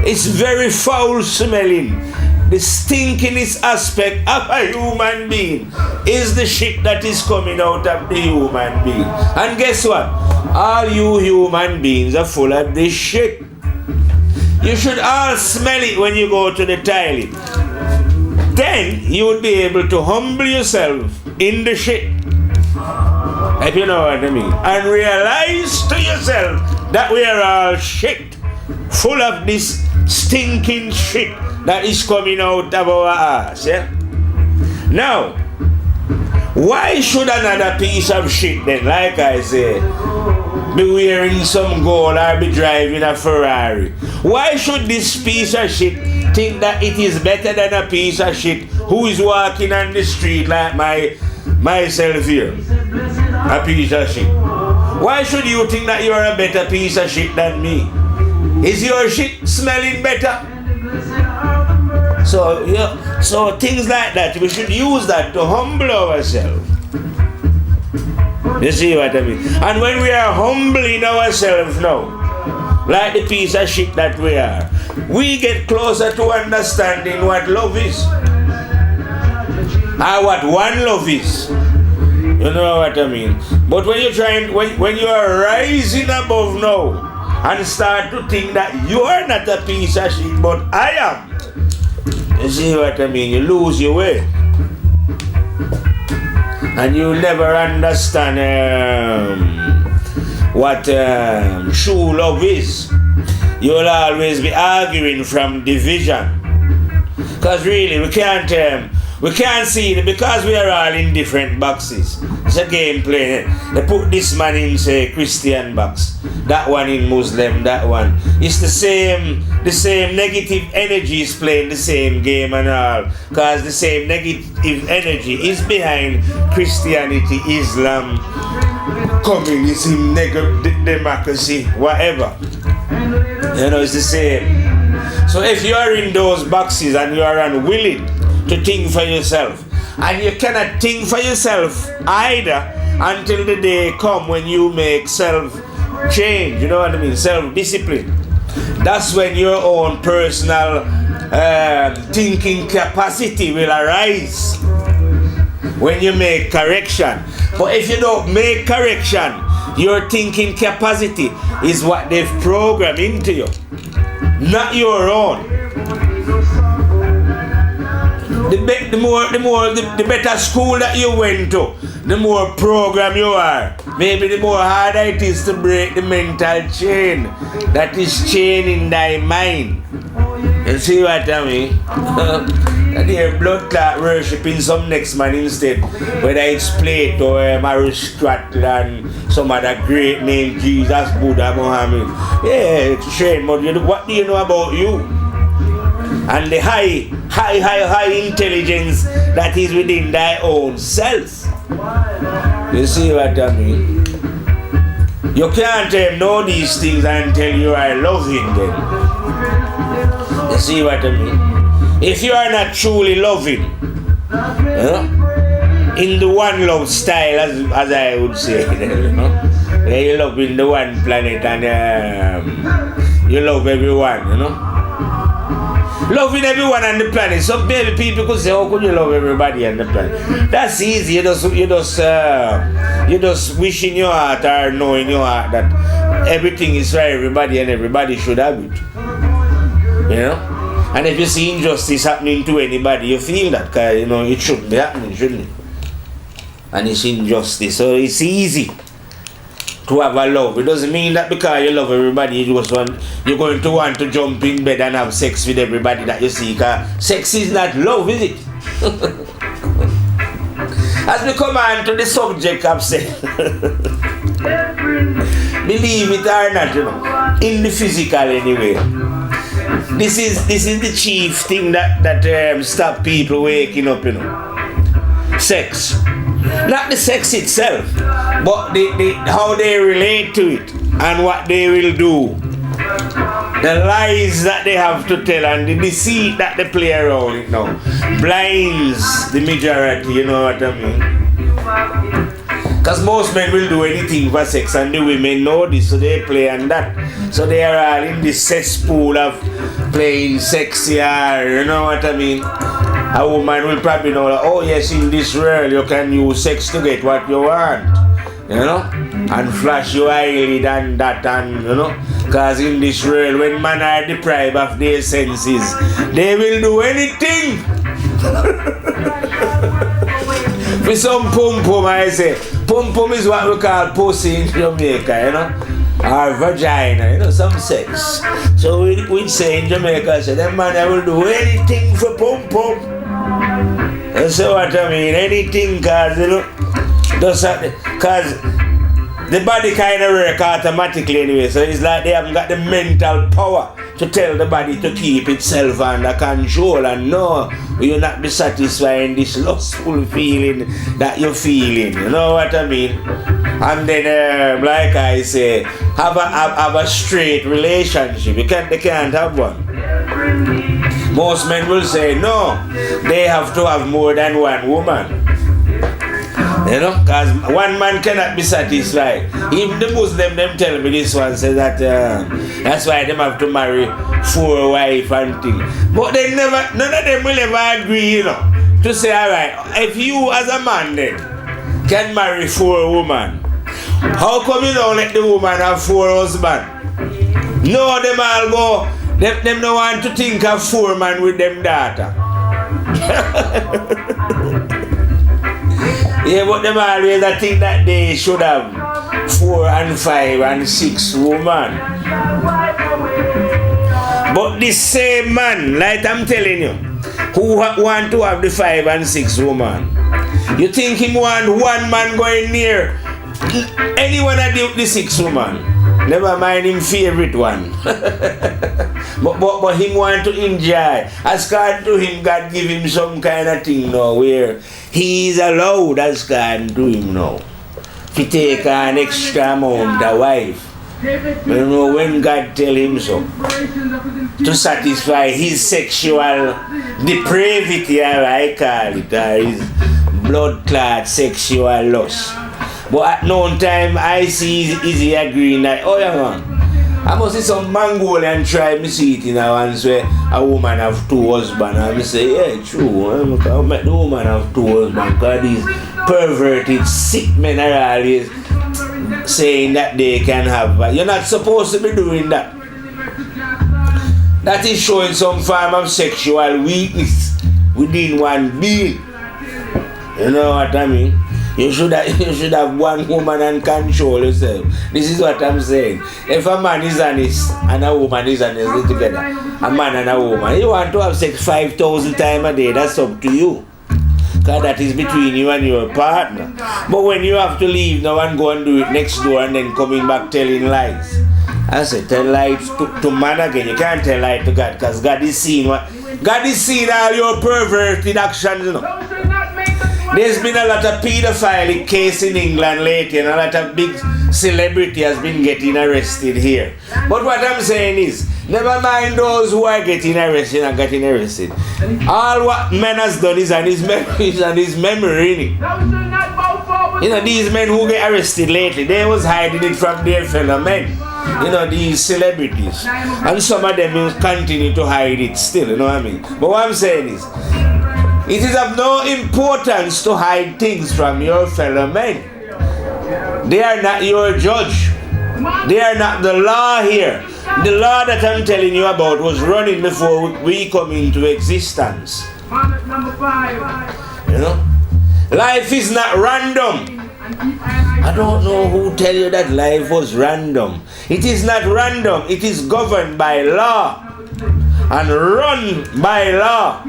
It's very foul smelling. The stinkingest aspect of a human being is the shit that is coming out of the human being. And guess what? All you human beings are full of this shit. You should all smell it when you go to the toilet. Then you would be able to humble yourself in the shit. If you know what I mean. And realize to yourself that we are all shit. Full of this stinking shit that is coming out of our ass. Yeah? Now, why should another piece of shit then, like I say, be wearing some gold or be driving a Ferrari? Why should this piece of shit think that it is better than a piece of shit who is walking on the street like myself here? A piece of shit. Why should you think that you are a better piece of shit than me? Is your shit smelling better? So, yeah, so things like that, we should use that to humble ourselves. You see what I mean? And when we are humbling ourselves now, like the piece of shit that we are, we get closer to understanding what love is. And what one love is. You know what I mean? But when you're trying, when you are rising above now, and start to think that you are not a piece of shit, but I am. You see what I mean? You lose your way. And you never understand what true love is. You'll always be arguing from division. Because really, we can't see it because we are all in different boxes. It's a game playing. They put this man in, say, Christian box, that one in Muslim, that one. It's the same negative energy is playing the same game and all. Because the same negative energy is behind Christianity, Islam, communism, democracy, whatever. You know, it's the same. So if you are in those boxes and you are unwilling to think for yourself, and you cannot think for yourself either until the day come when you make self-change, you know what I mean, self-discipline. That's when your own personal thinking capacity will arise. When you make correction. But if you don't make correction, your thinking capacity is what they've programmed into you, not your own. The better school that you went to, the more program you are. Maybe the more harder it is to break the mental chain that is chaining thy mind. You see what I mean? And they're blood clot worshipping some next man instead. Whether it's Plato or Aristotle and some other great name, Jesus, Buddha, Muhammad. Yeah, it's a shame, but what do you know about you? And the high intelligence that is within thy own self. You see what I mean? You can't know these things until you are loving them. You see what I mean? If you are not truly loving, in the one love style, as I would say, where you love in the one planet and you love everyone, you know. Loving everyone on the planet. So maybe people could say, how could you love everybody on the planet? That's easy. You just wish in your heart or know in your heart that everything is for everybody and everybody should have it. You know? And if you see injustice happening to anybody, you feel that, because, you know, it shouldn't be happening, shouldn't it? And it's injustice. So it's easy to have a love. It doesn't mean that because you love everybody, you're going to want to jump in bed and have sex with everybody that you see. Because sex is not love, is it? As we come on to the subject of sex, believe it or not, you know, in the physical anyway, This is the chief thing that stop people waking up, you know. Sex. Not the sex itself, but the how they relate to it and what they will do. The lies that they have to tell and the deceit that they play around it now blinds the majority, you know what I mean? Because most men will do anything for sex and the women know this, so they play on that. So they are all in this cesspool of playing sexy, you know what I mean? A woman will probably know that, oh yes, in this world you can use sex to get what you want, you know? And flash your eyelid and that and, you know? Because in this world, when men are deprived of their senses, they will do anything. For some pum-pum, I say, pum-pum is what we call pussy in Jamaica, you know? Or vagina, you know, some sex. So we'd say in Jamaica, so that man will do anything for pum-pum. You see what I mean? Anything, because, you know, because the body kind of work automatically anyway, so it's like they haven't got the mental power to tell the body to keep itself under control and no, you'll not be satisfying this lustful feeling that you're feeling, you know what I mean? And then, like I say, have a straight relationship. They can't have one. Most men will say no, they have to have more than one woman. You know, because one man cannot be satisfied. Even the Muslim, them tell me this one, say that that's why them have to marry 4 wives and things. But they never, none of them will ever agree, you know, to say, alright, if you as a man then can marry 4 women, how come you don't let the woman have 4 husbands? No, them all go, them don't want to think of 4 men with them daughter. Yeah, but them always I think that they should have 4 and 5 and 6 women. But this same man, like I'm telling you, who want to have the 5 and 6 women, you think him want one man going near anyone of the 6 women? Never mind him favorite one. but him want to enjoy. As God to him, God give him some kind of thing now where he is allowed, as God do him now, to take an extra amount of wife. You know when God tell him so, to satisfy his sexual depravity, I call it, or his blood-clot sexual lust. But at no time I see Izzy agreeing that, oh yeah man, I must see some Mongolian tribe, me see it in a once where a woman have 2 husbands. And I say, yeah, true. I'll make the woman have 2 husbands because these perverted, sick men are always saying that they can have. But you're not supposed to be doing that. That is showing some form of sexual weakness within one being. You know what I mean? You should have one woman and control yourself. This is what I'm saying. If a man is honest and a woman is honest together, a man and a woman, you want to have sex 5,000 times a day, that's up to you. Because that is between you and your partner. But when you have to leave now and go and do it next door and then coming back telling lies, I say tell lies to man again. You can't tell lies to God because God is seeing all your perverted actions, you know. There's been a lot of pedophile case in England lately and a lot of big celebrity has been getting arrested here. But what I'm saying is, never mind those who are getting arrested and getting arrested. All what man has done is on his memory. You know, these men who get arrested lately, they was hiding it from their fellow men. You know, these celebrities. And some of them will continue to hide it still, you know what I mean? But what I'm saying is, it is of no importance to hide things from your fellow men. They are not your judge. They are not the law here. The law that I'm telling you about was running before we come into existence. You know? Life is not random. I don't know who tell you that life was random. It is not random. It is governed by law and run by law.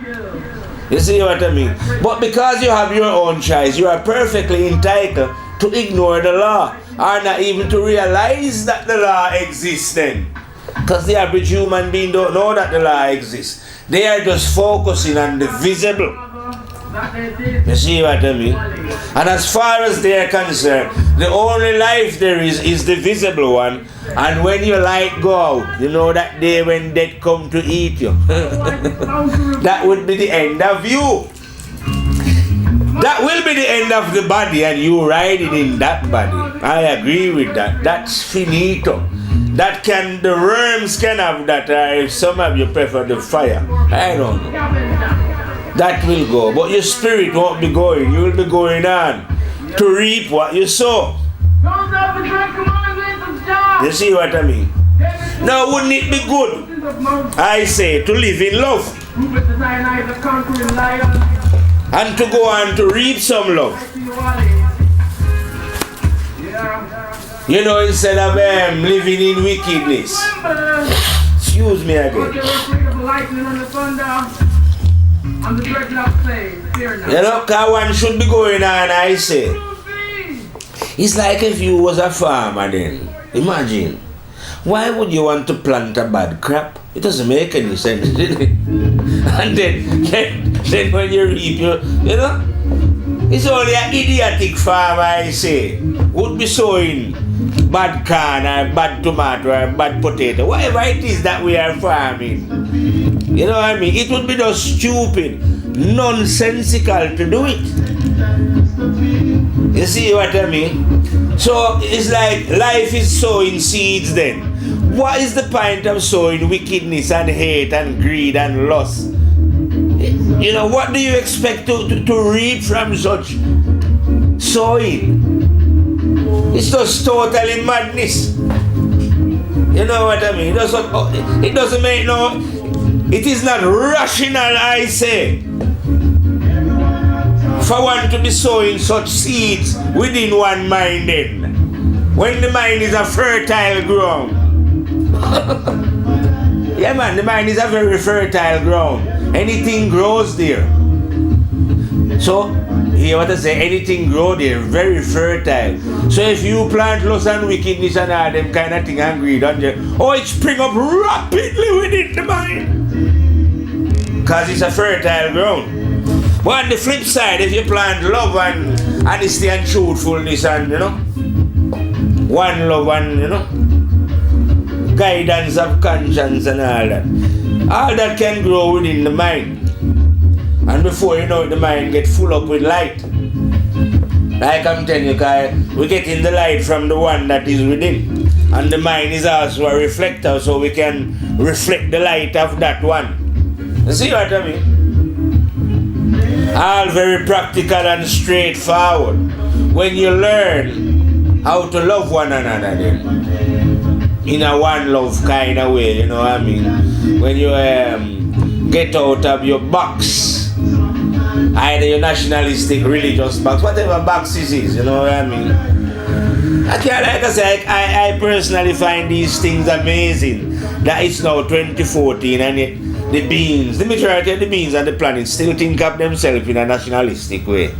You see what I mean? But because you have your own choice, you are perfectly entitled to ignore the law or not even to realize that the law exists then. Because the average human being don't know that the law exists. They are just focusing on the visible. You see what I mean? And as far as they are concerned, the only life there is the visible one. And when your light go out, you know that day when death come to eat you. That would be the end of you. That will be the end of the body and you riding in that body. I agree with that. That's finito. The worms can have that, or if some of you prefer the fire. I don't know. That will go. But your spirit won't be going. You will be going on to reap what you sow. You see what I mean? Now, wouldn't it be good, I say, to live in love? And to go on to reap some love. You know, instead of living in wickedness. Excuse me again. You know, because one should be going on, I say. It's like if you was a farmer then. Imagine. Why would you want to plant a bad crop? It doesn't make any sense, does it? And then when you reap, you know, it's only an idiotic farmer, I say, would be sowing bad corn or bad tomato or bad potato, whatever it is that we are farming. You know what I mean? It would be just stupid, nonsensical to do it. You see what I mean? So it's like life is sowing seeds then. What is the point of sowing wickedness and hate and greed and lust? You know, what do you expect to reap from such sowing? It's just totally madness. You know what I mean? It doesn't make no... It is not rational, I say, for one to be sowing such seeds within one mind then. When the mind is a fertile ground. Yeah man, the mind is a very fertile ground. Anything grows there. So, hear what I say, anything grows there, very fertile. So if you plant lust and wickedness and all them kind of thing and greed on there, it spring up rapidly within the mind. Because it's a fertile ground. But on the flip side, if you plant love and honesty and truthfulness and, you know, one love and, you know, guidance of conscience and all that can grow within the mind. And before you know it, the mind gets full up with light. Like I'm telling you, guys, we're getting the light from the one that is within. And the mind is also a reflector, so we can reflect the light of that one. You see what I mean? All very practical and straightforward. When you learn how to love one another then, in a one love kind of way, you know what I mean? When you get out of your box, either your nationalistic, religious box, whatever box this is, you know what I mean? Like I say, I personally find these things amazing. That it's now 2014 and yet the majority of the beings on the planet still think of themselves in a nationalistic way.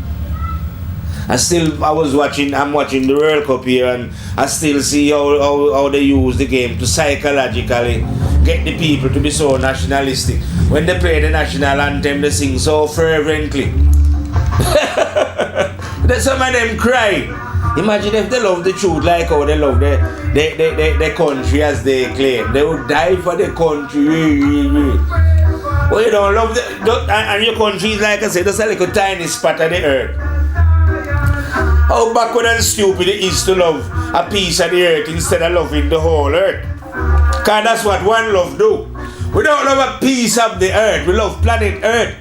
I'm watching the World Cup here and I still see how they use the game to psychologically get the people to be so nationalistic. When they play the national anthem, they sing so fervently. That some of them cry. Imagine if they love the truth like how they love the country as they claim. They would die for the country. Well, you don't love and your country is, like I said, just like a tiny spot of the earth. How backward and stupid it is to love a piece of the earth instead of loving the whole earth. Because that's what one love do. We don't love a piece of the earth, we love planet earth.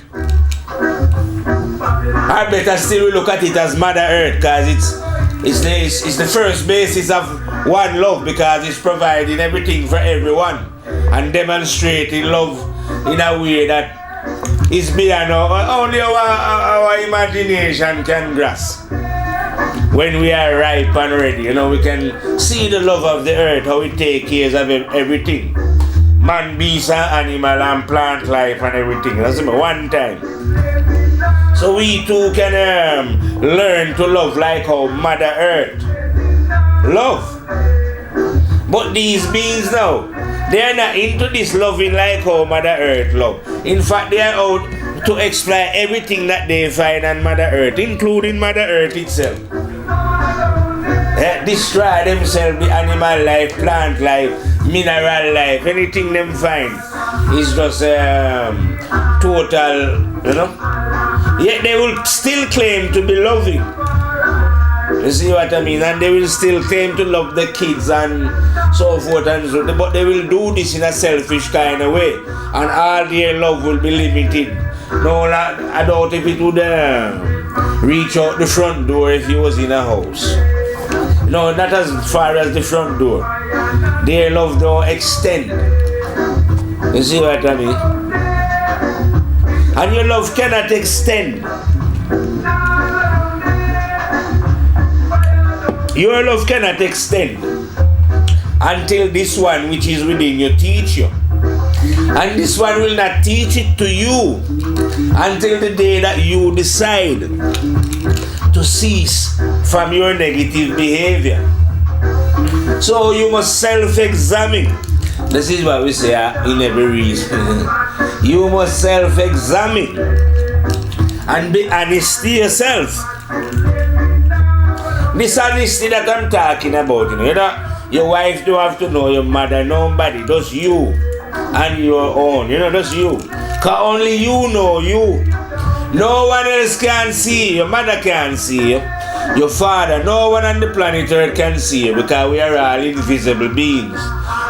I better still we look at it as Mother Earth because it's the first basis of one love because it's providing everything for everyone and demonstrating love in a way that is beyond only our imagination can grasp. When we are ripe and ready, you know, we can see the love of the earth, how it takes care of everything. Man, beast and animal and plant life and everything. That's one time. So we too can learn to love like how Mother Earth love. But these beings now, They are not into this loving like how Mother Earth love. In fact, they are out to exploit everything that they find on Mother Earth, including Mother Earth itself. Destroy themselves, the animal life, plant life, mineral life, anything them find is just total, you know. Yet they will still claim to be loving. You see what I mean? And they will still claim to love the kids and so forth and so on. But they will do this in a selfish kind of way. And all their love will be limited. No, I doubt if it would reach out the front door if he was in a house. No, not as far as the front door. Their love don't extend. You see what I mean? And your love cannot extend. Your love cannot extend until this one which is within you teach you. And this one will not teach it to you until the day that you decide to cease from your negative behavior. So you must self-examine. This is what we say in every reason. You must self-examine and be honest to yourself. This honesty that I'm talking about, you know, your wife don't have to know, your mother, nobody, just you and your own, you know, just you. Because only you know you. No one else can see you. Your mother can't see you. Your father, no one on the planet Earth can see you because we are all invisible beings.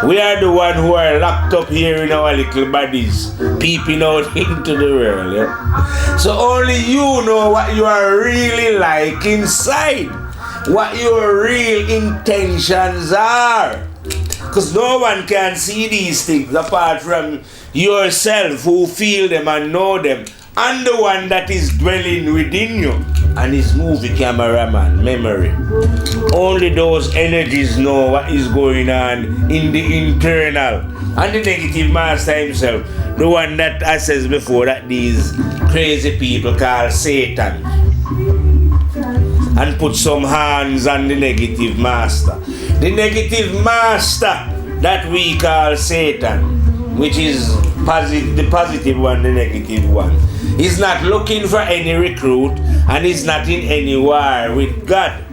We are the one who are locked up here in our little bodies, peeping out into the world. Yeah? So only you know what you are really like inside. What your real intentions are. Because no one can see these things apart from yourself who feel them and know them, and the one that is dwelling within you and his movie cameraman memory. Only those energies know what is going on in the internal. And the negative master himself, the one that I said before that these crazy people call Satan, and put some hands on the negative master. The negative master that we call Satan, which is the positive one, the negative one, is not looking for any recruit and is not in any war with God.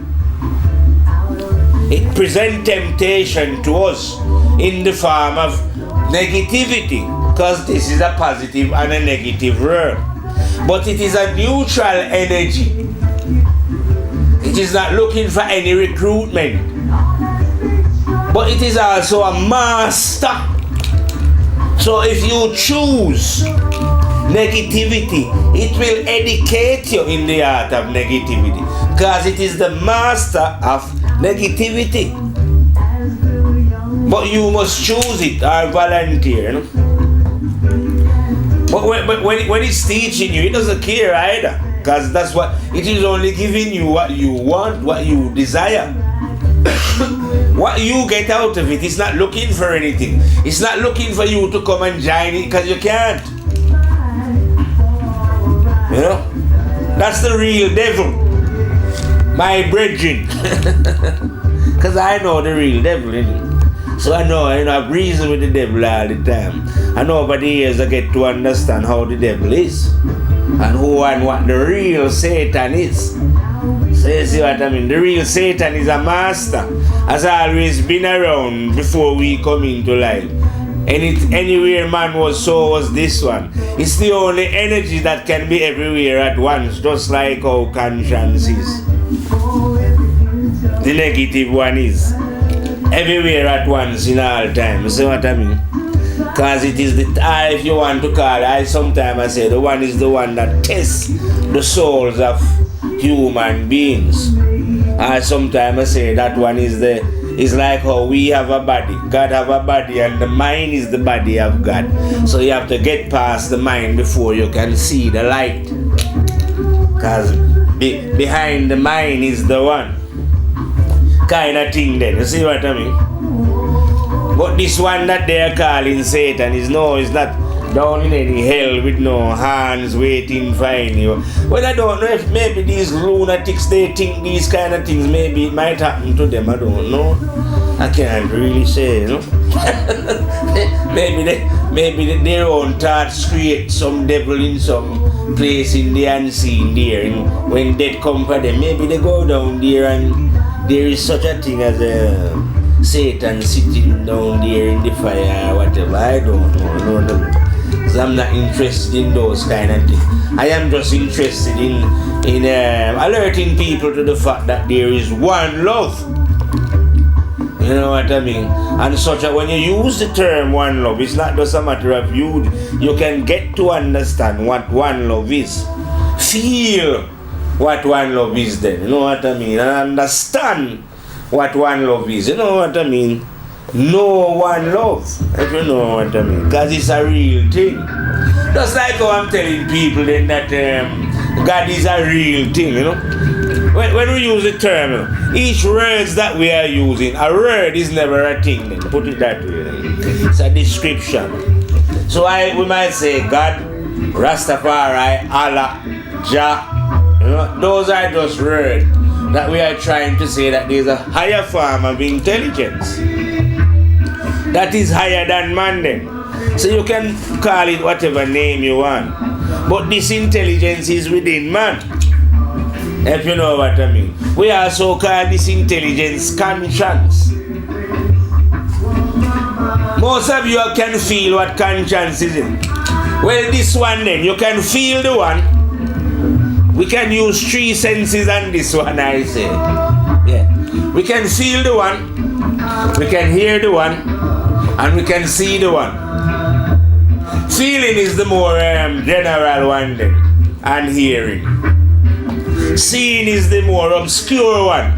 It presents temptation to us in the form of negativity, because this is a positive and a negative world. But it is a neutral energy. It is not looking for any recruitment. But it is also a master. So if you choose negativity, it will educate you in the art of negativity. Because it is the master of negativity. But you must choose it or volunteer. You know? But when it's teaching you, it doesn't care either. Because that's what it is, only giving you what you want, what you desire. What you get out of it is not looking for anything. It's not looking for you to come and join it because you can't. You know? That's the real devil. My brethren. Because I know the real devil, innit? So I know, I've reasoned with the devil all the time. I know over the years I get to understand how the devil is. And who and what the real Satan is. So you see what I mean? The real Satan is a master. Has always been around before we come into life. Anywhere man was, so was this one. It's the only energy that can be everywhere at once, just like how conscience is. The negative one is everywhere at once in all time. You see what I mean? Because it is if you want to call it, sometimes I say the one is the one that tests the souls of human beings. And sometimes I say that one is like how we have a body, God have a body, and the mind is the body of God. So you have to get past the mind before you can see the light. Because behind the mind is the one. Kind of thing then, you see what I mean? But this one that they are calling Satan is not down in any hell with no hands waiting for you. Well, I don't know if maybe these lunatics, they think these kind of things, maybe it might happen to them, I don't know. I can't really say, you know. Their own thoughts create some devil in some place in the unseen there. And when death come for them, maybe they go down there and there is such a thing as Satan sitting down there in the fire or whatever. I don't know. Because I'm not interested in those kind of things. I am just interested in alerting people to the fact that there is one love. You know what I mean? And such that when you use the term one love, it's not just a matter of you can get to understand what one love is. Feel what one love is then, you know what I mean? And understand what one love is, you know what I mean? Know one love, if you know what I mean, because it's a real thing. Just like how I'm telling people then that God is a real thing, you know. When we use the term, each words that we are using, a word is never a thing then, put it that way. It's a description. So we might say God, Rastafari, Allah, Jah, you know, those are just words that we are trying to say that there is a higher form of intelligence that is higher than man then. So you can call it whatever name you want. But this intelligence is within man. If you know what I mean. We also call this intelligence conscience. Most of you can feel what conscience is. Well, this one then, you can feel the one. We can use 3 senses on this one, I say. Yeah. We can feel the one, we can hear the one, and we can see the one. Feeling is the more general one then, and hearing. Seeing is the more obscure one.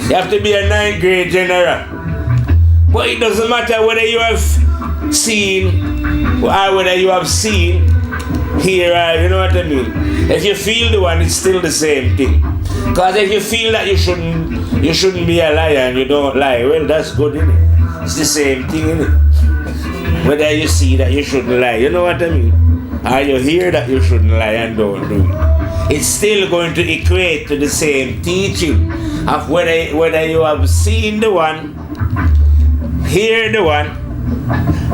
You have to be a 9th grade general. But it doesn't matter whether you have seen or whether you have seen, hear, you know what I mean? If you feel the one, it's still the same thing. Because if you feel that you shouldn't be a liar and you don't lie, well, that's good, innit? It's the same thing, innit? Whether you see that you shouldn't lie, you know what I mean? Or you hear that you shouldn't lie and don't do it. It's still going to equate to the same teaching of whether you have seen the one, hear the one,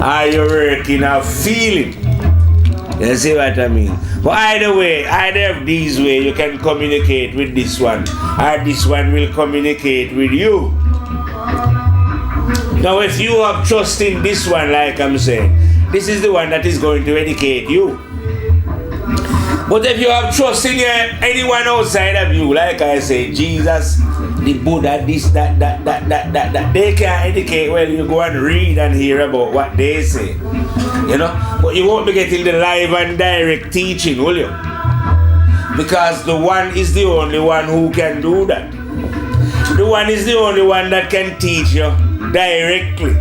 or you're working of feeling. You see what I mean? But either of these ways you can communicate with this one, or this one will communicate with you. Now if you have trust in this one, like I'm saying, this is the one that is going to educate you. But if you have trust in anyone outside of you, like I say, Jesus, the Buddha, this, that, they can educate. Well, you go and read and hear about what they say. You know? But you won't be getting the live and direct teaching, will you? Because the one is the only one who can do that. The one is the only one that can teach you directly.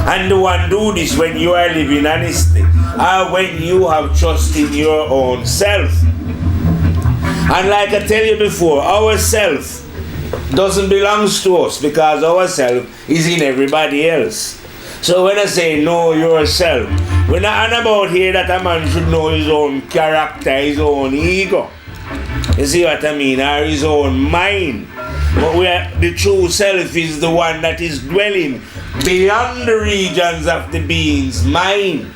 And the one do this when you are living honestly, or when you have trust in your own self. And like I tell you before, our self doesn't belong to us, because our self is in everybody else. So when I say know yourself, we're not on about here that a man should know his own character, his own ego. You see what I mean? Or his own mind. But the true self is the one that is dwelling beyond the regions of the being's mind.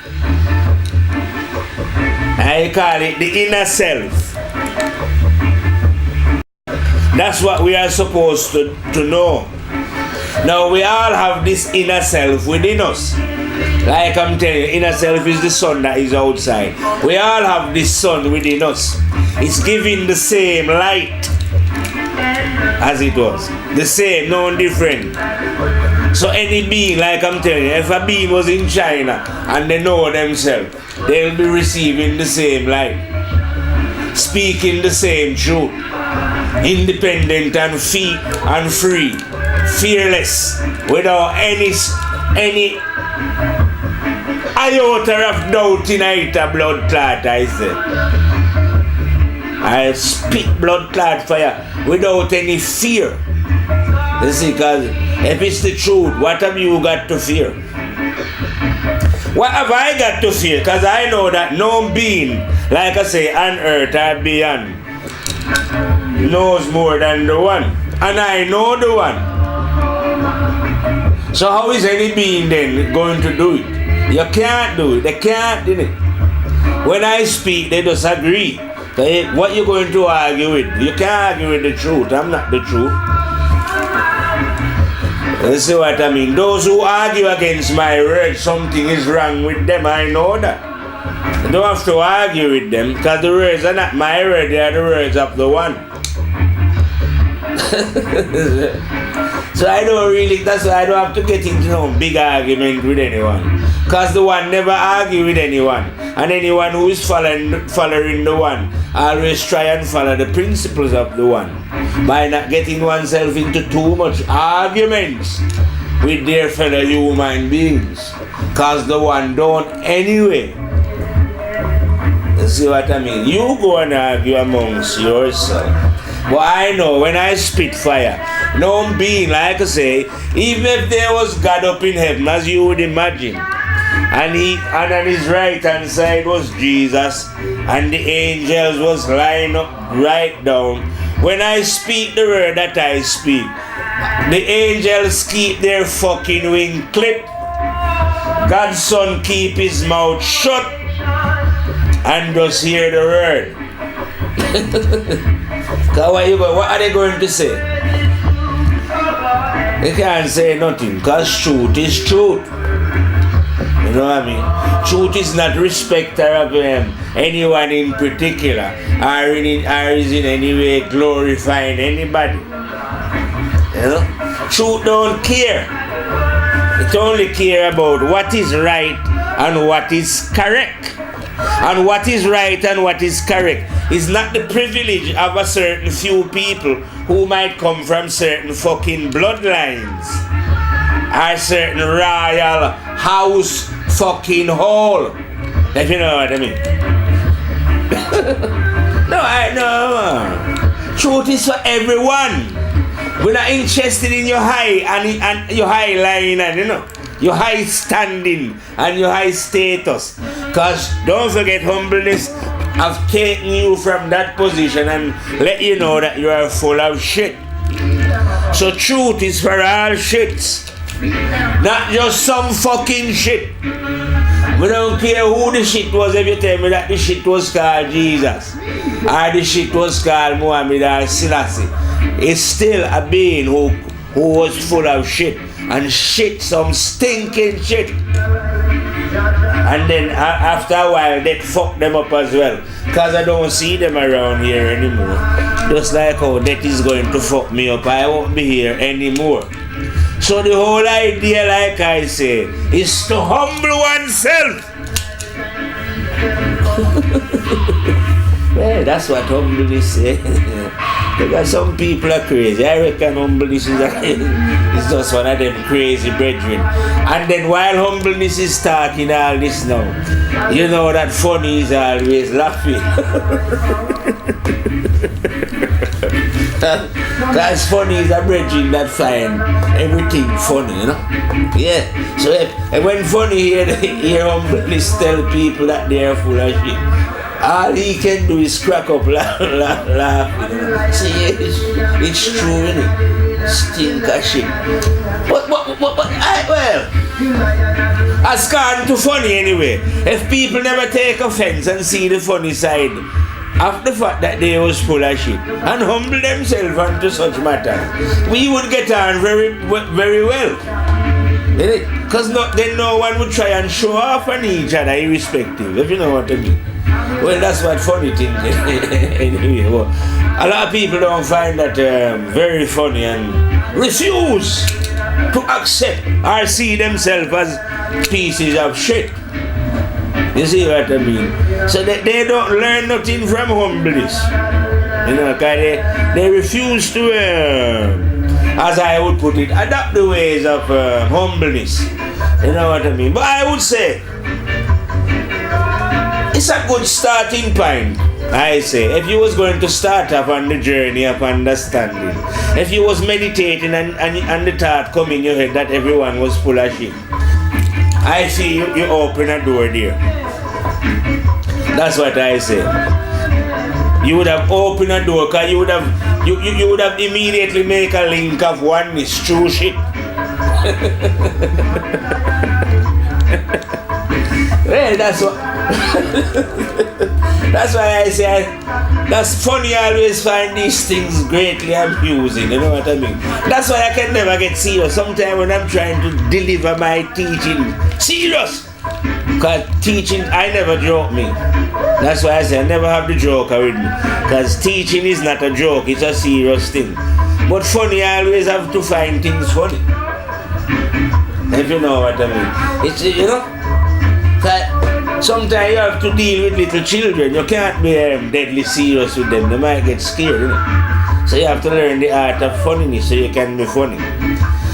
I call it the inner self. That's what we are supposed to know. Now we all have this inner self within us. Like I'm telling you, inner self is the sun that is outside. We all have this sun within us. It's giving the same light as it was. The same, no different. So any being, like I'm telling you, if a being was in China and they know themselves, they'll be receiving the same light, speaking the same truth, independent and free, fearless, without any iota of doubt in it, a blood clot, I say. I speak blood clot fire without any fear. You see, because if it's the truth, what have you got to fear? What have I got to fear? Because I know that no being, like I say, on earth or beyond, knows more than the one. And I know the one. So how is any being then going to do it? You can't do it. They can't do it. When I speak, they disagree. So what you going to argue with? You can't argue with the truth. I'm not the truth. You see what I mean? Those who argue against my word, something is wrong with them. I know that. I don't have to argue with them because the words are not my words, they are the words of the one. So I don't really, that's why I don't have to get into no big argument with anyone. Because the one never argue with anyone. And anyone who is following the one always try and follow the principles of the one. By not getting oneself into too much arguments with their fellow human beings. Because the one don't anyway. You see what I mean? You go and argue amongst yourself. But I know when I spit fire, no being, like I say, even if there was God up in heaven, as you would imagine, and on his right hand side was Jesus, and the angels was lying up right down. When I speak the word that I speak, the angels keep their fucking wing clipped. God's son keep his mouth shut and just hear the word. What are they going to say? They can't say nothing because truth is truth. You know what I mean? Truth is not respecter of anyone in particular or is in any way glorifying anybody. You know? Truth don't care. It only care about what is right and what is correct. And what is right and what is correct is not the privilege of a certain few people who might come from certain fucking bloodlines or certain royal house fucking hall. If you know what I mean. No, I know. Truth is for everyone. We're not interested in your high and your high line and you know your high standing and your high status. Because don't forget, humbleness have taken you from that position and let you know that you are full of shit. So truth is for all shits. Not just some fucking shit. We don't care who the shit was if you tell me that the shit was called Jesus or the shit was called Muhammad or Selassie. It's still a being who was full of shit. And shit, some stinking shit. And then after a while, they fuck them up as well. Because I don't see them around here anymore. Just like how that is going to fuck me up. I won't be here anymore. So the whole idea, like I say, is to humble oneself. Yeah, that's what humbleness is. Because some people are crazy. I reckon humbleness is just one of them crazy brethren. And then while humbleness is talking all this now, you know that funny is always laughing. Because funny is a brethren that find everything funny, you know? Yeah. So if when funny hear humbleness tell people that they are full of shit, all he can do is crack up, laugh. See, it's true, innit? Stink of shit. But well, as gone to funny anyway. If people never take offense and see the funny side of the fact that they was full of shit and humble themselves onto such matters, we would get on very, very well. Because then no one would try and show off on each other irrespective, if you know what I mean. Well, that's what funny thing anyway. Well, a lot of people don't find that very funny and refuse to accept or see themselves as pieces of shit. You see what I mean? So they don't learn nothing from humbleness. You know, because they refuse to, as I would put it, adopt the ways of humbleness. You know what I mean? But I would say, it's a good starting point, I say. If you was going to start up on the journey of understanding, if you was meditating and the thought come in your head that everyone was full of shit, I see you open a door there. That's what I say. You would have opened a door because you would have immediately make a link of oneness, true shit. Well, that's what. That's why I say that's funny. I always find these things greatly amusing. You know what I mean? That's why I can never get serious. Sometimes when I'm trying to deliver my teaching, serious. Because teaching, I never joke me. That's why I say I never have the joker with me. Because teaching is not a joke, it's a serious thing. But funny, I always have to find things funny. If you know what I mean. It's, you know, sometimes you have to deal with little children. You can't be deadly serious with them. They might get scared, you know. So you have to learn the art of funniness so you can be funny.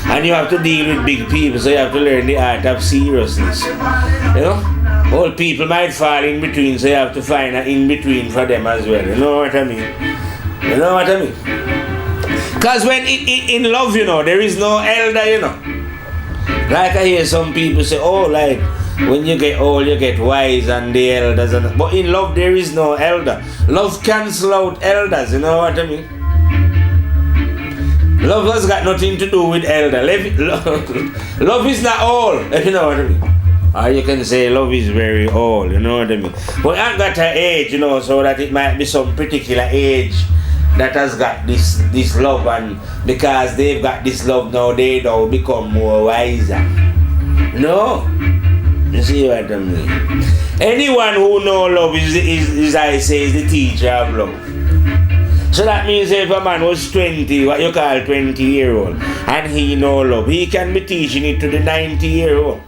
And you have to deal with big people, so you have to learn the art of seriousness. You know? Old people might fall in between, so you have to find an in-between for them as well. You know what I mean? You know what I mean? Because when in love, you know, there is no elder, you know. Like I hear some people say, oh, like, when you get old, you get wise and the elders. But in love, there is no elder. Love cancels out elders, you know what I mean? Love has got nothing to do with elder. Love is not all, if you know what I mean. Or you can say love is very old, you know what I mean. But it ain't got an age, you know, so that it might be some particular age that has got this love, and because they've got this love now, they don't become more wiser. No. You see what I mean? Anyone who knows love is I say, is the teacher of love. So that means if a man was 20, what you call 20-year-old, and he know love, he can be teaching it to the 90-year-old.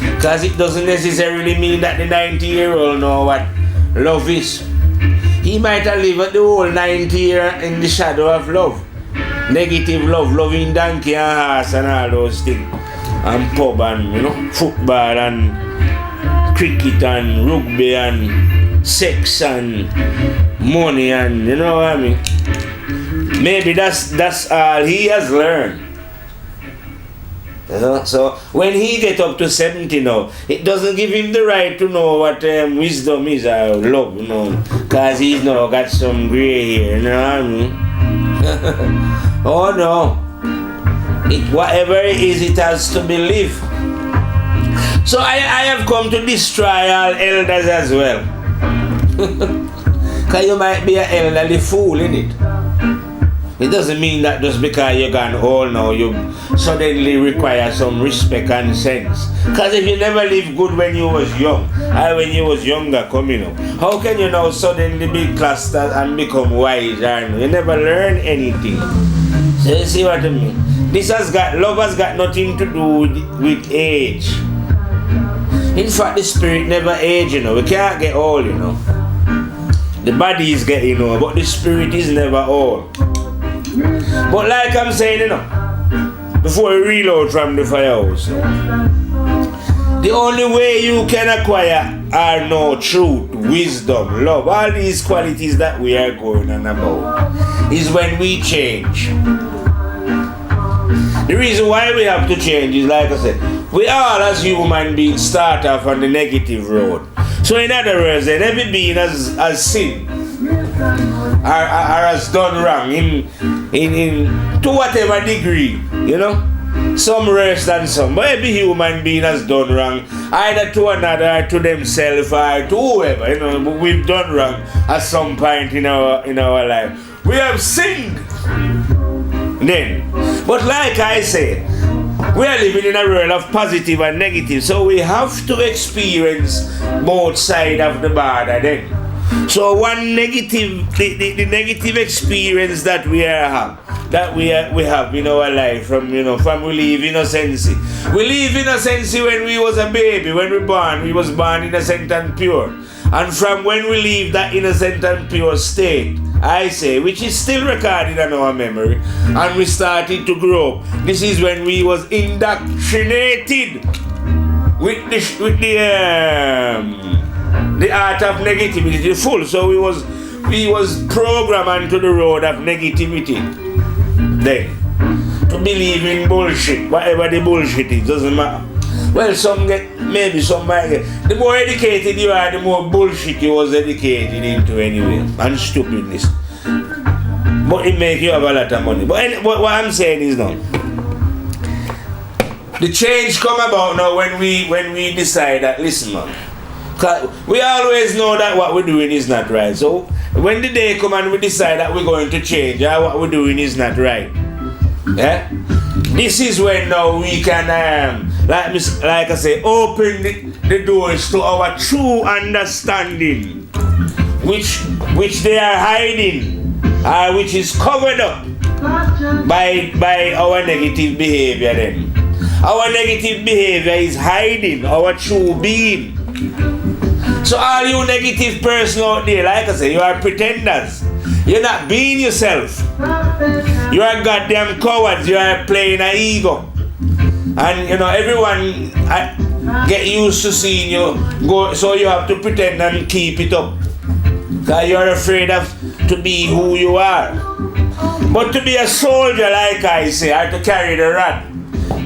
Because it doesn't necessarily mean that the 90-year-old know what love is. He might have lived the whole 90 years in the shadow of love. Negative love, loving donkey and horse and all those things. And pub and, you know, football and cricket and rugby and sex and money and, you know what I mean? Maybe that's all he has learned. You know? So when he get up to 70 now, it doesn't give him the right to know what wisdom is or love, you know, because he's now got some gray hair, you know what I mean? Oh no. Whatever it is, it has to be lived. So I have come to destroy all elders as well. Because you might be an elderly fool, innit? It doesn't mean that just because you're gone old now, you suddenly require some respect and sense. Because if you never lived good when you was young, or when you was younger coming up, how can you now suddenly be clustered and become wise? And you never learn anything. So you see what I mean? Love has got nothing to do with age. In fact, the spirit never age, you know. We can't get old, you know. The body is getting old, but the spirit is never old. But like I'm saying, you know, before we reload from the firehouse, the only way you can acquire are know truth, wisdom, love, all these qualities that we are going on about, is when we change. The reason why we have to change is, like I said, we all as human beings start off on the negative road. So in other words, then every being has sinned or has done wrong in to whatever degree, you know. Some worse than some, but every human being has done wrong, either to another, or to themselves, or to whoever, you know. But we've done wrong at some point in our life. We have sinned. Then, but like I said, we are living in a world of positive and negative, so we have to experience both sides of the border then. So one negative, the negative experience that we have in our life from we leave innocency. We leave innocency when we was a baby, when we was born innocent and pure. And from when we leave that innocent and pure state, I say, which is still recorded in our memory, and we started to grow up. This is when we was indoctrinated with the art of negativity full. So we was programmed onto the road of negativity. Then to believe in bullshit, whatever the bullshit is, doesn't matter. Well, some might get. The more educated you are, the more bullshit you was educated into anyway, and stupidness. But it make you have a lot of money. But what I'm saying is now, The change come about now when we decide that, listen man, 'cause we always know that what we're doing is not right. So when the day come and we decide that we're going to change, what we're doing is not right. Yeah? This is when now we can like I say, open the doors to our true understanding, which they are hiding, which is covered up by our negative behavior then. Our negative behavior is hiding our true being. So all you negative person out there, like I say, you are pretenders. You're not being yourself. You are goddamn cowards. You are playing an ego. And you know, everyone get used to seeing you go, so you have to pretend and keep it up. Because you're afraid of to be who you are. But to be a soldier, like I say, or to carry the rod,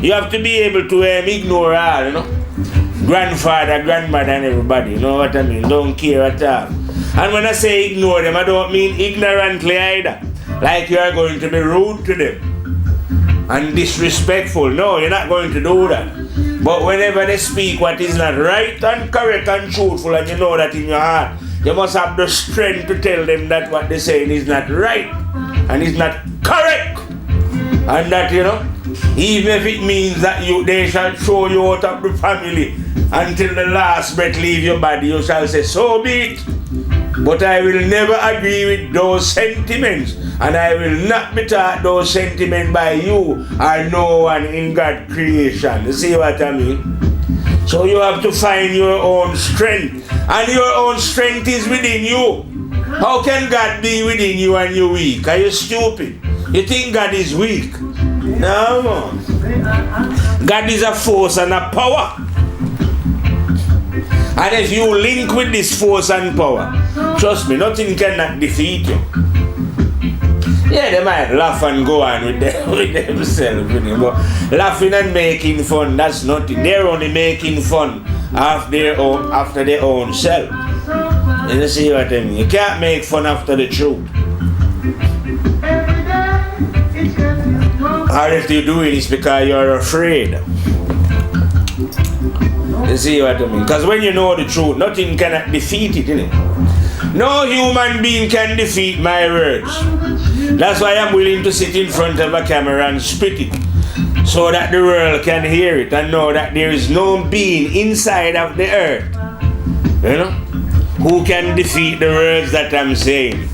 you have to be able to ignore all, you know. Grandfather, grandmother, and everybody, you know what I mean? Don't care at all. And when I say ignore them, I don't mean ignorantly either. Like you are going to be rude to them and disrespectful. No, you're not going to do that. But whenever they speak what is not right and correct and truthful, and you know that in your heart, you must have the strength to tell them that what they're saying is not right and is not correct. And that, you know, even if it means that they shall throw you out of the family until the last breath leave your body, you shall say, so be it. But I will never agree with those sentiments, and I will not be taught those sentiments by you or no one in God's creation. You see what I mean? So you have to find your own strength, and your own strength is within you. How can God be within you and you're weak? Are you stupid? You think God is weak? No, man. God is a force and a power. And if you link with this force and power, trust me, nothing cannot defeat you. Yeah, they might laugh and go on with themselves, you know, but laughing and making fun, that's nothing. They're only making fun after their own self. You see what I mean? You can't make fun after the truth. Or if you do it, it's because you're afraid. You see what I mean? Because when you know the truth, nothing cannot defeat it, innit? No human being can defeat my words. That's why I'm willing to sit in front of a camera and spit it, so that the world can hear it and know that there is no being inside of the earth, you know, who can defeat the words that I'm saying.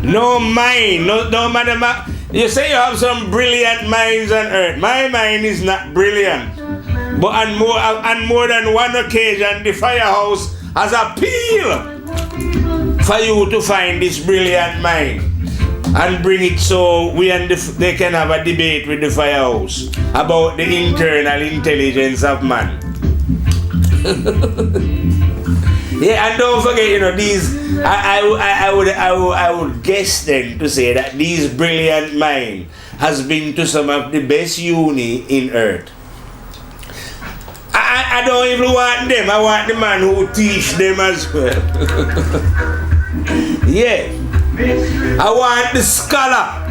No mind, no matter. You say you have some brilliant minds on earth. My mind is not brilliant. But on more than one occasion, the Firehouse has appealed for you to find this brilliant mind and bring it so they can have a debate with the Firehouse about the internal intelligence of man. Yeah, and don't forget, you know, these. I would guess then to say that these brilliant mind has been to some of the best uni in earth. I don't even want them. I want the man who teach them as well. Yeah. I want the scholar.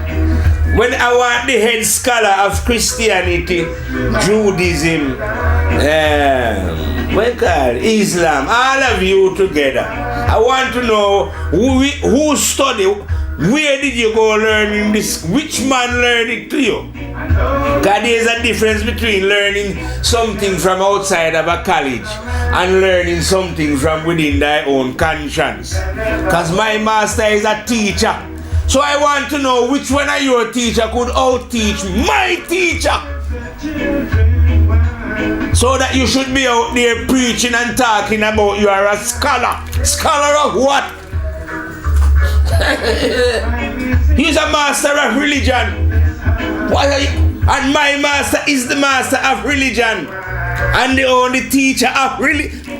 When I want the head scholar of Christianity, Judaism, Islam, all of you together. I want to know who studied. Where did you go learning this? Which man learned it to you? Because there's a difference between learning something from outside of a college and learning something from within thy own conscience. Because my master is a teacher. So I want to know which one of your teacher could out-teach my teacher. So that you should be out there preaching and talking about you are a scholar. Scholar of what? He's a master of religion. What are you? And my master is the master of religion. And the only teacher of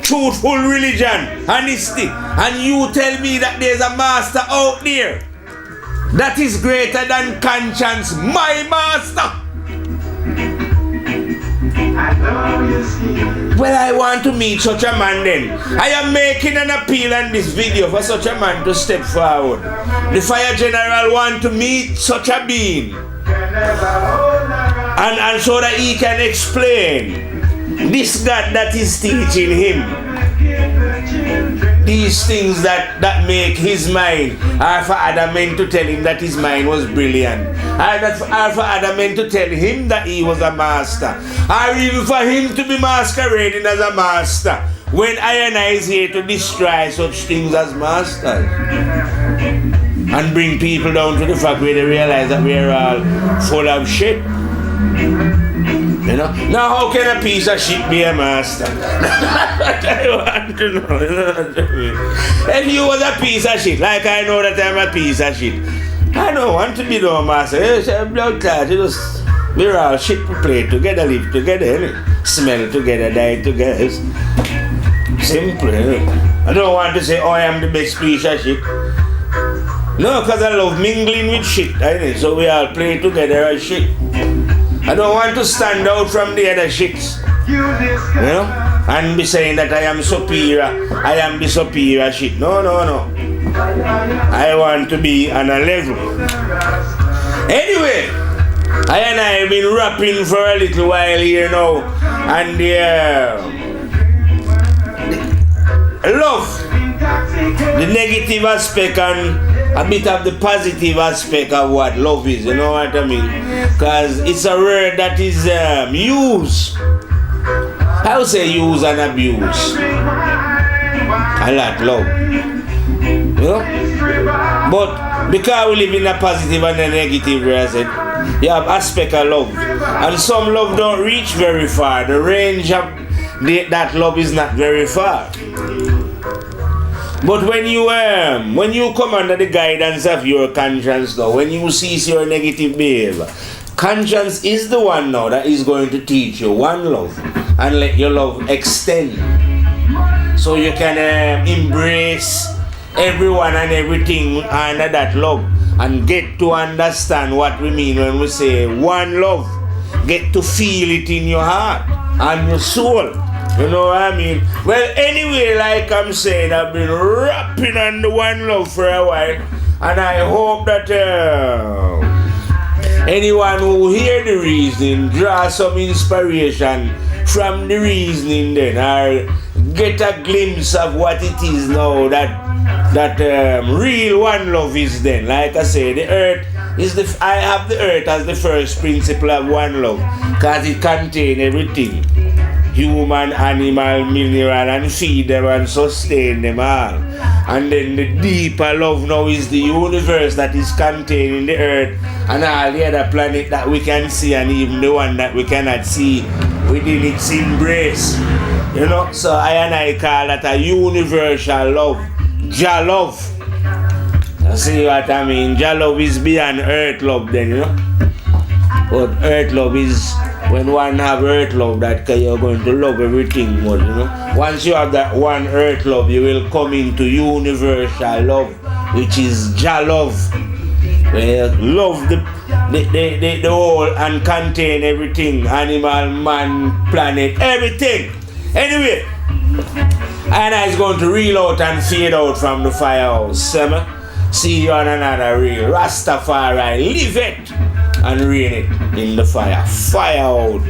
truthful religion. Honesty. And you tell me that there's a master out there that is greater than conscience. My master. Well, I want to meet such a man then. I am making an appeal on this video for such a man to step forward. The Fire General want to meet such a being. And so that he can explain this God that is teaching him these things that make his mind, or for other men to tell him that his mind was brilliant, or for other men to tell him that he was a master, or even for him to be masquerading as a master, when I and I is here to destroy such things as masters and bring people down to the fact where they realize that we're all full of shit. You know? Now how can a piece of shit be a master? I want to know. If you was a piece of shit, like I know that I'm a piece of shit, I don't want to be no master. It's a blood clot. We're all shit to play together, live together, smell together, die together. It's simple. I don't want to say, oh, I am the best piece of shit. No, because I love mingling with shit. So we all play together as shit. I don't want to stand out from the other shits, you know, and be saying that I am superior, I am the superior shit. No. I want to be on a level. Anyway, I and I have been rapping for a little while here now, and the love, the negative aspect and a bit of the positive aspect of what love is, you know what I mean? Because it's a word that is used. I would say use and abuse. A lot, love. You know? But because we live in a positive and a negative, where I said, you have aspect of love. And some love don't reach very far. The range of that love is not very far. But when you come under the guidance of your conscience now, when you cease your negative behavior, conscience is the one now that is going to teach you one love and let your love extend. So you can embrace everyone and everything under that love and get to understand what we mean when we say one love. Get to feel it in your heart and your soul. You know what I mean? Well, anyway, like I'm saying, I've been rapping on the one love for a while, and I hope that anyone who hear the reasoning draw some inspiration from the reasoning then, or get a glimpse of what it is now that real one love is then. Like I say, the earth is I have the earth as the first principle of one love, because it contains everything. Human, animal, mineral, and feed them and sustain them all. And then the deeper love now is the universe that is contained in the earth and all the other planet that we can see, and even the one that we cannot see within its embrace. You know, so I and I call that a universal love. Jah love. You see what I mean? Jah love is beyond earth love then, you know. But earth love is when one have earth love, that you're going to love everything more, you know. Once you have that one earth love, you will come into universal love, which is Jah love. Where love the whole and contain everything, animal, man, planet, everything. Anyway, and I is going to reel out and fade out from the firehouse. See you on another reel. Rastafari, live it and reign it in the fire. Fire out.